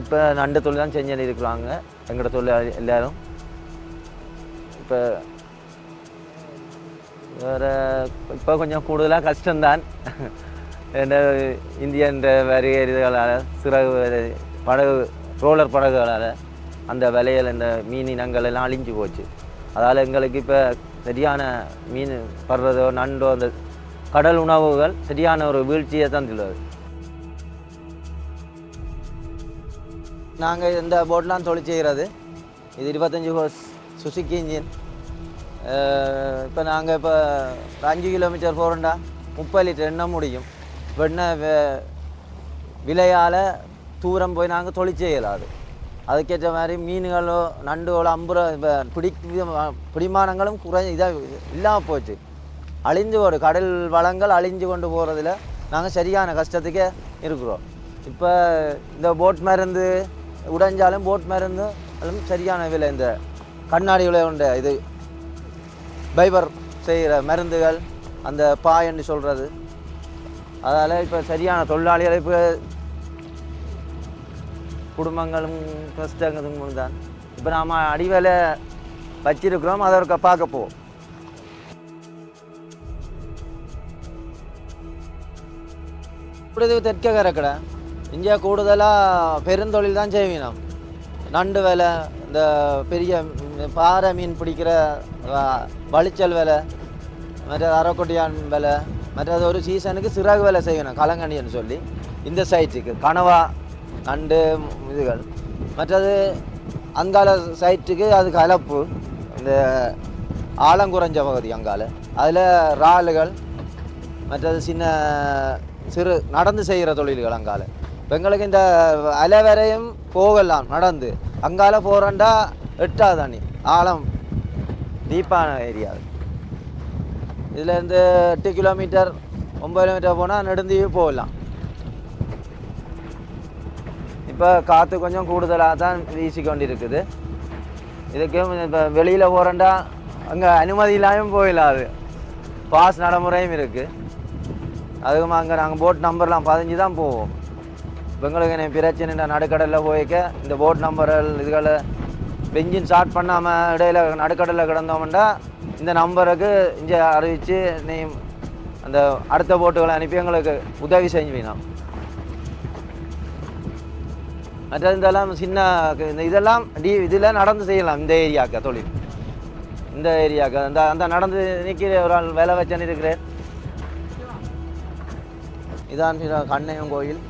இப்போ நண்டு தொழில் தான் செஞ்சு இருக்கிறாங்க எங்களோட தொழில் எல்லோரும். இப்போ வேறு இப்போ கொஞ்சம் கூடுதலாக கஷ்டம்தான். இந்தியன் வருகைகளால் சிறகு படகு ரோலர் படகுகளால் அந்த விலையில் இந்த மீன் இனங்கள் எல்லாம் அழிஞ்சு போச்சு. அதால் எங்களுக்கு இப்போ சரியான மீன் படுறதோ நண்டோ அந்த கடல் உணவுகள் சரியான ஒரு வீழ்ச்சியை தான் சொல்லுவது. நாங்கள் இந்த போட்லாம் தொழில் செய்கிறது. இது 25 ஹோஸ் சுசுக்கி இன்ஜின். இப்போ நாங்கள் இப்போ 5 கிலோமீட்டர் போகிறோண்டா 30 லிட்டர் எண்ணெய் முடியும். வெண்ணெய் விலையால் தூரம் போய் நாங்கள் தொழில் செய்யலாது. அதுக்கேற்ற மாதிரி மீன்களோ நண்டுகளோ பிடிமானங்களும் இதாக இல்லாமல் போச்சு. அழிஞ்சு போடு கடல் வளங்கள் அழிஞ்சு கொண்டு போகிறதுல நாங்கள் சரியான கஷ்டத்துக்கே இருக்கிறோம். இப்போ இந்த போட் மருந்து உடைஞ்சாலும் போட் மருந்து சரியான விலை. இந்த கண்ணாடி விலை உண்டு இது பைபர் செய்கிற மருந்துகள் அந்த பாயன்னு சொல்கிறது. அதால் இப்போ சரியான தொழிலாளிகள் இப்போ குடும்பங்களும் கஷ்டங்களும் தான். இப்போ நாம் அடிவேலை வச்சிருக்கிறோம். அதை ஒரு பார்க்க போவோம். கூடுதல் தெற்க கறக்கடை இங்கே கூடுதலாக பெருந்தொழில் தான் செய்வினோம். நண்டு வேலை, இந்த பெரிய பாறை மீன் பிடிக்கிற வளிச்சல் வேலை, மற்றது அரைக்கொட்டியான் வேலை, மற்றது ஒரு சீசனுக்கு சிறகு வேலை செய்யணும் களங்கண்டின்னு சொல்லி இந்த சைட்டுக்கு கனவா நண்டு இதுகள். மற்றது அங்கால சைட்டுக்கு அது கலப்பு இந்த ஆழங்குறைஞ்ச பகுதி அங்கால அதில் இறாலுகள் மற்றது சிறு நடந்து செய்கிற தொழில்கள் அங்கால. எங்களுக்கு இந்த அலை வரையும் போகலாம் நடந்து. அங்கால போகிறண்டா 8ஆவது அணி ஆழம் டீப்பான ஏரியா. இதுலேருந்து 8 கிலோமீட்டர் 9 கிலோமீட்டர் போனால் நெடுந்தீவு போகலாம். இப்போ காற்று கொஞ்சம் கூடுதலாக தான் வீசிக்கொண்டு இருக்குது. இதுக்கும் இப்போ வெளியில் போகிறண்டா அங்கே அனுமதி இல்லாமல் போயிடலாது. பாஸ் நடைமுறையும் இருக்குது. அதுவும் அங்கே நாங்கள் போட் நம்பர்லாம் 15 தான் போவோம். எங்களுக்கு என்ன பிரச்சனை நடுக்கடலில் போய்க்க இந்த போட் நம்பர்கள் இதுகளை பெஞ்சின் ஸ்டார்ட் பண்ணாமல் இடையில நடுக்கடலில் கிடந்தோம்னா இந்த நம்பருக்கு இங்கே அறிவித்து நீ அந்த அடுத்த போட்டுகளை அனுப்பி எங்களுக்கு உதவி செஞ்சுவினோம். மற்றது இதெல்லாம் சின்ன இதெல்லாம் இதில் நடந்து செய்யலாம். இந்த ஏரியாக்க தொழில் இந்த ஏரியாக்க அந்த அந்த நடந்து நிற்கிற ஒரு ஆள் வேலை வச்சேன்னு இருக்கிறேன். இதான் கண்ணையம் கோயில்.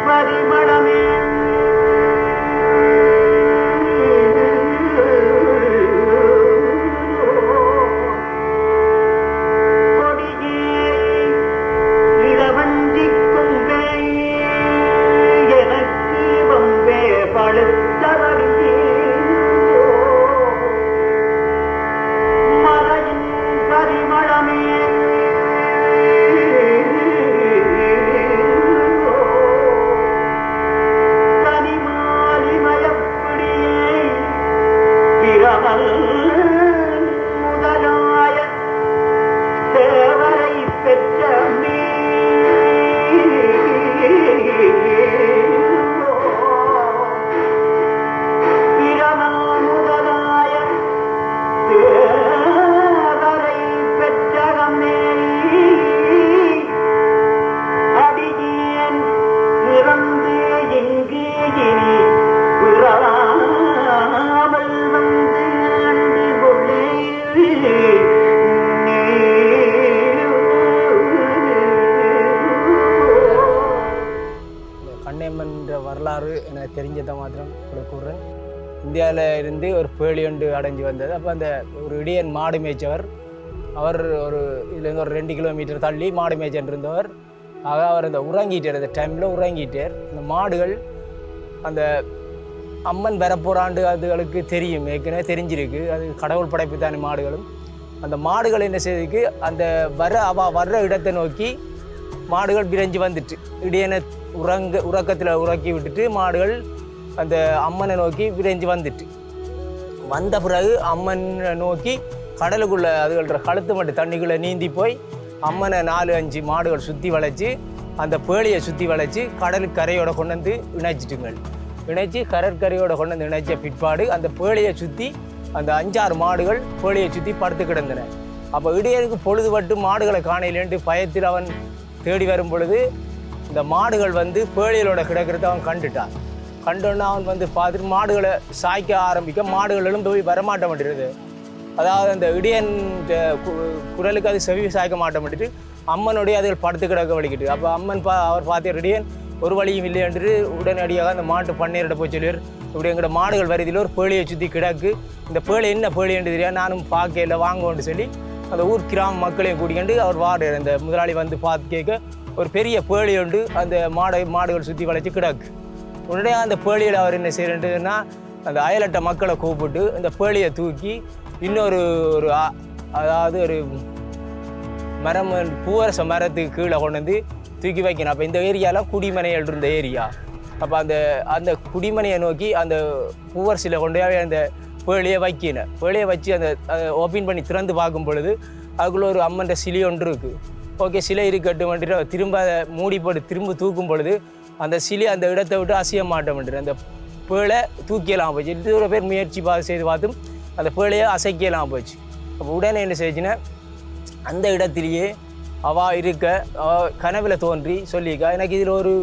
பரிமள முதலாய தேவரை பெற்ற பிரம முதலாய தேவரை பெற்றகமே அடியேன் பிறந்து இங்கு இனி பிறாமல் வந்து அன்று கொள்ளே கண்ணியம்மன்ற வரலாறு எனக்கு தெரிஞ்சதை மாத்திரம் உங்களுக்கு கூறுறேன். இந்தியாவில் இருந்து ஒரு பேழி ஒன்று அடைஞ்சு வந்தது. அப்போ அந்த ஒரு இடியன் மாடு மேய்ச்சவர், அவர் ஒரு இதுலேருந்து ஒரு 2 கிலோமீட்டர் தள்ளி மாடு மேய்ச்சல் இருந்தவர். ஆக அவர் அந்த உறங்கிட்டார், அந்த டைமில் உறங்கிட்டார். அந்த மாடுகள் அந்த அம்மன் வரப்போராண்டு அதுகளுக்கு தெரியும், ஏற்கனவே தெரிஞ்சிருக்கு, அது கடவுள் படைப்பு தானே மாடுகளும். அந்த மாடுகள் என்ன செய்திருக்கு, அந்த வர்ற இடத்தை நோக்கி மாடுகள் விரைஞ்சி வந்துட்டு இடியனை உறக்கத்தில் உறக்கி விட்டுட்டு மாடுகள் அந்த அம்மனை நோக்கி விரைஞ்சி வந்துட்டு வந்த பிறகு அம்மனை நோக்கி கடலுக்குள்ளே அதுகள கழுத்து மட்டும் தண்ணிக்குள்ளே நீந்தி போய் அம்மனை 4-5 மாடுகள் சுற்றி வளைச்சி அந்த பேழியை சுற்றி வளைச்சி கடலுக்கு கரையோட கொண்டு வந்து இணைச்சிட்டுங்கள். இணைச்சி கடற்கரையோட கொண்டு வந்து இணைச்ச பிற்பாடு அந்த பேழியை சுற்றி அந்த 5-6 மாடுகள் பேழியை சுற்றி படுத்து கிடந்தன. அப்போ இடையனுக்கு பொழுதுபட்டு மாடுகளை காணையிலேன்ட்டு பயத்தில் அவன் தேடி வரும் பொழுது இந்த மாடுகள் வந்து பேழியலோட கிடக்கிறத அவன் கண்டுட்டான். கண்டோன்னா அவன் வந்து பார்த்துட்டு மாடுகளை சாய்க்க ஆரம்பிக்க மாடுகளும் போய் வரமாட்ட மாட்டேறது. அதாவது அந்த இடியன் குரலுக்கு அது செவி சாய்க்க மாட்ட மாட்டிட்டு அம்மனுடைய அதுகள் படுத்து கிடக்க வலிக்கிட்டு. அப்போ அம்மன் அவர் பார்த்த இடியன் ஒரு வழியும் இல்லை என்று உடனடியாக அந்த மாட்டு பண்ணையிட போய் சொல்லியார், இப்படி எங்களோட மாடுகள் வருதியில் ஒரு பேழியை சுற்றி கிடக்கு, இந்த பேழி என்ன பேழி என்று தெரியாது, நானும் பார்க்கல வாங்குவோன்னு சொல்லி அந்த ஊர் கிராம மக்களையும் கூட்டிக்கண்டு அவர் வாடுறார். அந்த முதலாளி வந்து பார்த்து கேட்க ஒரு பெரிய பேழி உண்டு அந்த மாடுகள் சுற்றி வளைச்சி கிடக்கு. உடனே அந்த பேழியில் அவர் என்ன செய்யறேன்னா அந்த அயலட்ட மக்களை கூப்பிட்டு இந்த பேழியை தூக்கி இன்னொரு அதாவது ஒரு மரம் பூவரச மரத்துக்கு கீழே கொண்டு வந்து தூக்கி வைக்கணும். அப்போ இந்த ஏரியாலாம் குடிமனைகள் இருந்த ஏரியா. அப்போ அந்த குடிமனையை நோக்கி அந்த பூவரசில் கொண்டு போய் அந்த பேழியை வைக்கணும். பேழியை வச்சு அந்த ஓப்பன் பண்ணி திறந்து பார்க்கும் பொழுது அதுக்குள்ளே ஒரு அம்மன்ற சிலை ஒன்று இருக்குது. ஓகே, சிலை இருக்கட்டும்ட்டு திரும்ப அதை மூடி போட்டு திரும்ப தூக்கும் பொழுது அந்த சிலை அந்த இடத்தை விட்டு அசைய மாட்டோம்ட்டு அந்த பேழை தூக்கியலாம் போச்சு. இது பேர் முயற்சி செய்து பார்த்தும் அந்த பேழையை அசைக்கலாம் போச்சு. அப்போ உடனே என்ன செய்யுச்சுன்னா அந்த இடத்துலையே அவள் இருக்க கனவில் தோன்றி சொல்லிக்கா, எனக்கு இதில் ஒரு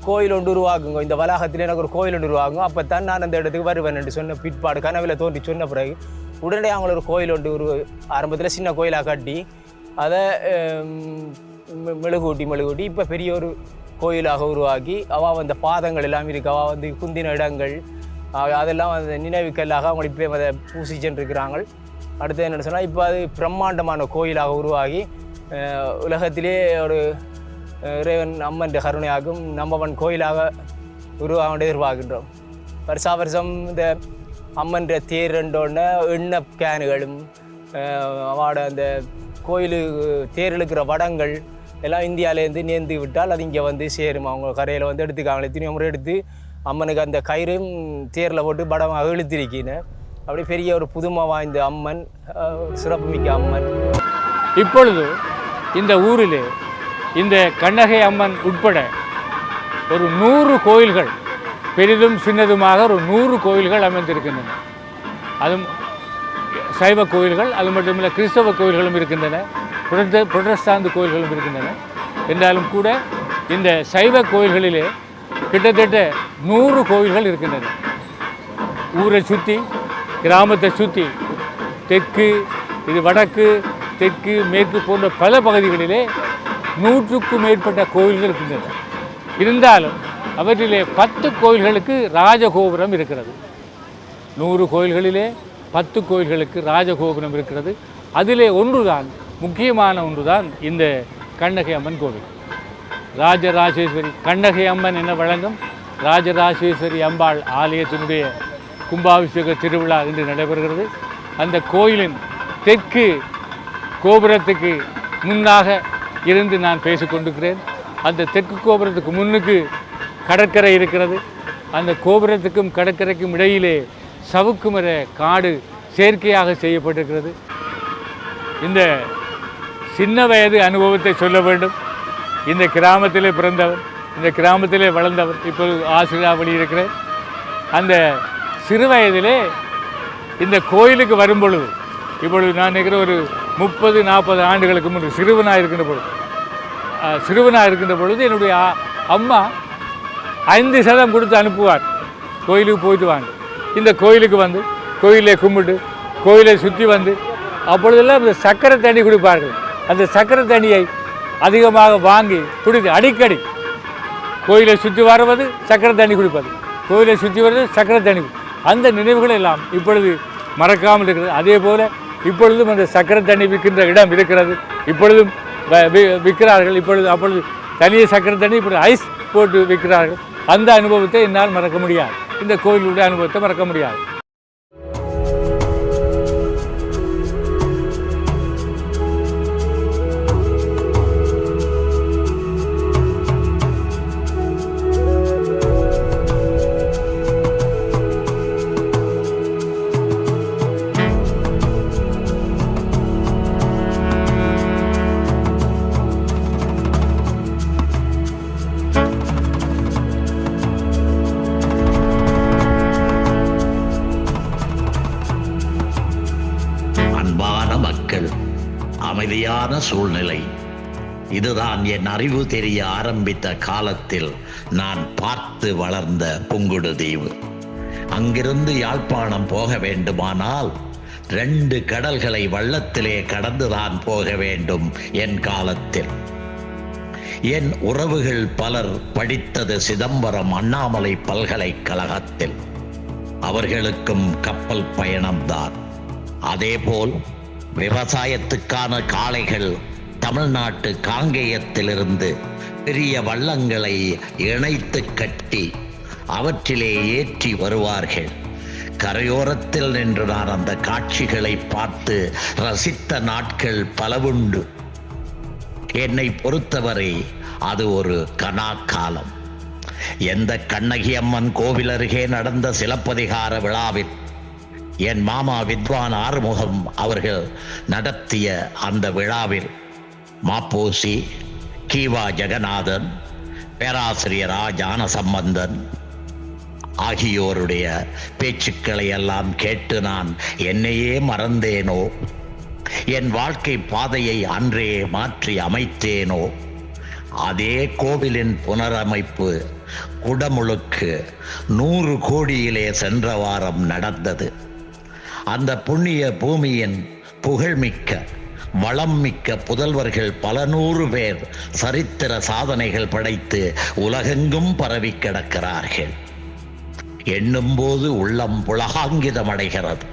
கோயில் ஒன்று உருவாக்குங்க, இந்த வளாகத்தில் எனக்கு ஒரு கோயில் ஒன்று உருவாகுங்க, அப்போ தான் நான் அந்த இடத்துக்கு வருவேன் என்று சொன்ன பிற்பாடு கனவில் தோன்றி சொன்ன பிறகு உடனே அவங்கள ஒரு கோயில் ஒன்று ஆரம்பத்தில் சின்ன கோயிலாக கட்டி அதை மெழுகூட்டி இப்போ பெரிய ஒரு கோயிலாக உருவாக்கி அவள் அந்த பாதங்கள் எல்லாம் இருக்கு, அவள் வந்து குந்தின இடங்கள் அதெல்லாம் அந்த நினைவுக்கல்லாக அவங்க இப்போ அதை பூசி சென்றிருக்கிறாங்க. அடுத்து என்னென்னு சொன்னால் இப்போ அது பிரம்மாண்டமான கோயிலாக உருவாகி உலகத்திலே ஒரு இறைவன் அம்மன் கருணையாகும் நம்பவன் கோயிலாக உருவாக எதிர்பார்க்கின்றோம். வருஷம் இந்த அம்மன் தேர் ரெண்டோடனே எண்ணெய் கேனுகளும் அவட அந்த கோயில் தேர் இழுக்கிற வடங்கள் எல்லாம் இந்தியாவிலேருந்து நேர்ந்து விட்டால் அது இங்கே வந்து சேரும். அவங்க கரையில் வந்து எடுத்துக்காங்களே எத்தனையோ முறை எடுத்து அம்மனுக்கு அந்த கயிறும் தேரில் போட்டு படமாக இழுத்திருக்கீன்னு. அப்படி பெரிய ஒரு புதுமை வாய்ந்த அம்மன், சிறப்புமிக்க அம்மன். இப்பொழுது இந்த ஊரில் இந்த கண்ணகை அம்மன் உட்பட ஒரு 100 கோயில்கள், பெரிதும் சின்னதுமாக ஒரு 100 கோயில்கள் அமைந்திருக்கின்றன. அதுவும் சைவ கோயில்கள், அது மட்டுமில்லை கிறிஸ்தவ கோயில்களும் இருக்கின்றன, புரட்டஸ்தாந்து கோயில்களும் இருக்கின்றன. என்றாலும் கூட இந்த சைவ கோயில்களிலே கிட்டத்தட்ட 100 கோயில்கள் இருக்கின்றன. ஊரை சுற்றி, கிராமத்தை சுற்றி, தெற்கு, இது வடக்கு, தெற்கு, மேற்கு போன்ற பல பகுதிகளிலே 100க்கும் மேற்பட்ட கோயில்கள் இருக்கின்றன. இருந்தாலும் அவற்றிலே 10 கோயில்களுக்கு ராஜகோபுரம் இருக்கிறது. 100 கோயில்களிலே 10 கோயில்களுக்கு ராஜகோபுரம் இருக்கிறது. அதிலே ஒன்றுதான், முக்கியமான ஒன்றுதான் இந்த கண்ணகை அம்மன் கோவில். ராஜராஜேஸ்வரி கண்ணகை அம்மன் என வழங்கும் ராஜராஜேஸ்வரி அம்பாள் ஆலயத்தினுடைய கும்பாபிஷேக திருவிழா இன்று நடைபெறுகிறது. அந்த கோயிலின் தெற்கு கோபுரத்துக்கு முன்னாக இருந்து நான் பேசிக்கொண்டிருக்கிறேன். அந்த தெற்கு கோபுரத்துக்கு முன்னுக்கு கடற்கரை இருக்கிறது. அந்த கோபுரத்துக்கும் கடற்கரைக்கும் இடையிலே சவுக்கு மர காடு செயற்கையாக செய்யப்பட்டிருக்கிறது. இந்த சின்ன வயது அனுபவத்தை சொல்ல வேண்டும். இந்த கிராமத்திலே பிறந்தவர், இந்த கிராமத்திலே வளர்ந்தவர், இப்போது ஆசிரியராக வெளியிருக்கிறேன். அந்த சிறு வயதிலே இந்த கோயிலுக்கு வரும்பொழுது, இப்பொழுது நான் நினைக்கிற ஒரு 30-40 ஆண்டுகளுக்கு முன்பு சிறுவனாக இருக்கின்ற பொழுது என்னுடைய அம்மா 5% கொடுத்து அனுப்புவார், கோயிலுக்கு போயிட்டு வாங்க. இந்த கோயிலுக்கு வந்து கோயிலை கும்பிட்டு கோயிலை சுற்றி வந்து அப்பொழுதெல்லாம் இந்த சக்கரை தண்ணி குடிப்பார்கள். அந்த சக்கரை தண்ணியை அதிகமாக வாங்கி குடித்து அடிக்கடி கோயிலை சுற்றி வருவது சக்கரை தண்ணி குடிப்பது, கோயிலை சுற்றி வருவது சக்கரை தண்ணி, அந்த நினைவுகள் எல்லாம் இப்பொழுது மறக்காமல் இருக்கிறது. அதே போல் இப்பொழுதும் அந்த சக்கரை தண்ணி விற்கின்ற இடம் இருக்கிறது, இப்பொழுதும் விற்கிறார்கள். அப்பொழுது தனியே சக்கரை தண்ணி இப்பொழுது ஐஸ் போட்டு விற்கிறார்கள். அந்த அனுபவத்தை என்னால் மறக்க முடியாது, இந்த கோயிலுடைய அனுபவத்தை மறக்க முடியாது. அமைதியான சூழ்நிலை, இதுதான் என் அறிவு தெரிய ஆரம்பித்த காலத்தில் நான் பார்த்து வளர்ந்த புங்குடுதீவு. அங்கிருந்து யாழ்ப்பாணம் போக வேண்டுமானால் 2 கடல்களை வள்ளத்திலே கடந்துதான் போக வேண்டும். என் காலத்தில் என் உறவுகள் பலர் படித்தது சிதம்பரம் அண்ணாமலை பல்கலைக்கழகத்தில். அவர்களுக்கும் கப்பல் பயணம்தான். அதேபோல் விவசாயத்துக்கான காளைகள் தமிழ்நாட்டு காங்கேயத்திலிருந்து பெரிய வள்ளங்களை இணைத்து கட்டி அவற்றிலே ஏற்றி வருவார்கள். கரையோரத்தில் நின்று நான் அந்த காட்சிகளை பார்த்து ரசித்த நாட்கள் பலவுண்டு. என்னை பொறுத்தவரை அது ஒரு கனாக்காலம். எந்த கண்ணகி அம்மன் கோவில் அருகே நடந்த சிலப்பதிகார விழாவில் என் மாமா வித்வான் ஆறுமுகம் அவர்கள் நடத்திய அந்த விழாவில் மாப்போசி, கீவா ஜெகநாதன், பேராசிரியர் ஞானசம்பந்தன் ஆகியோருடைய பேச்சுக்களை எல்லாம் கேட்டு நான் என்னையே மறந்தேனோ, என் வாழ்க்கை பாதையை அன்றே மாற்றி அமைத்தேனோ. அதே கோவிலின் புனரமைப்பு குடமுழுக்கு 100 கோடியிலே சென்ற வாரம் நடந்தது. அந்த புண்ணிய பூமியின் புகழ்மிக்க வளம் மிக்க புதல்வர்கள் பல 100 பேர் சரித்திர சாதனைகள் படைத்து உலகெங்கும் பரவி கிடக்கிறார்கள். எண்ணும்போது உள்ளம் புலகாங்கிதம் அடைகிறது.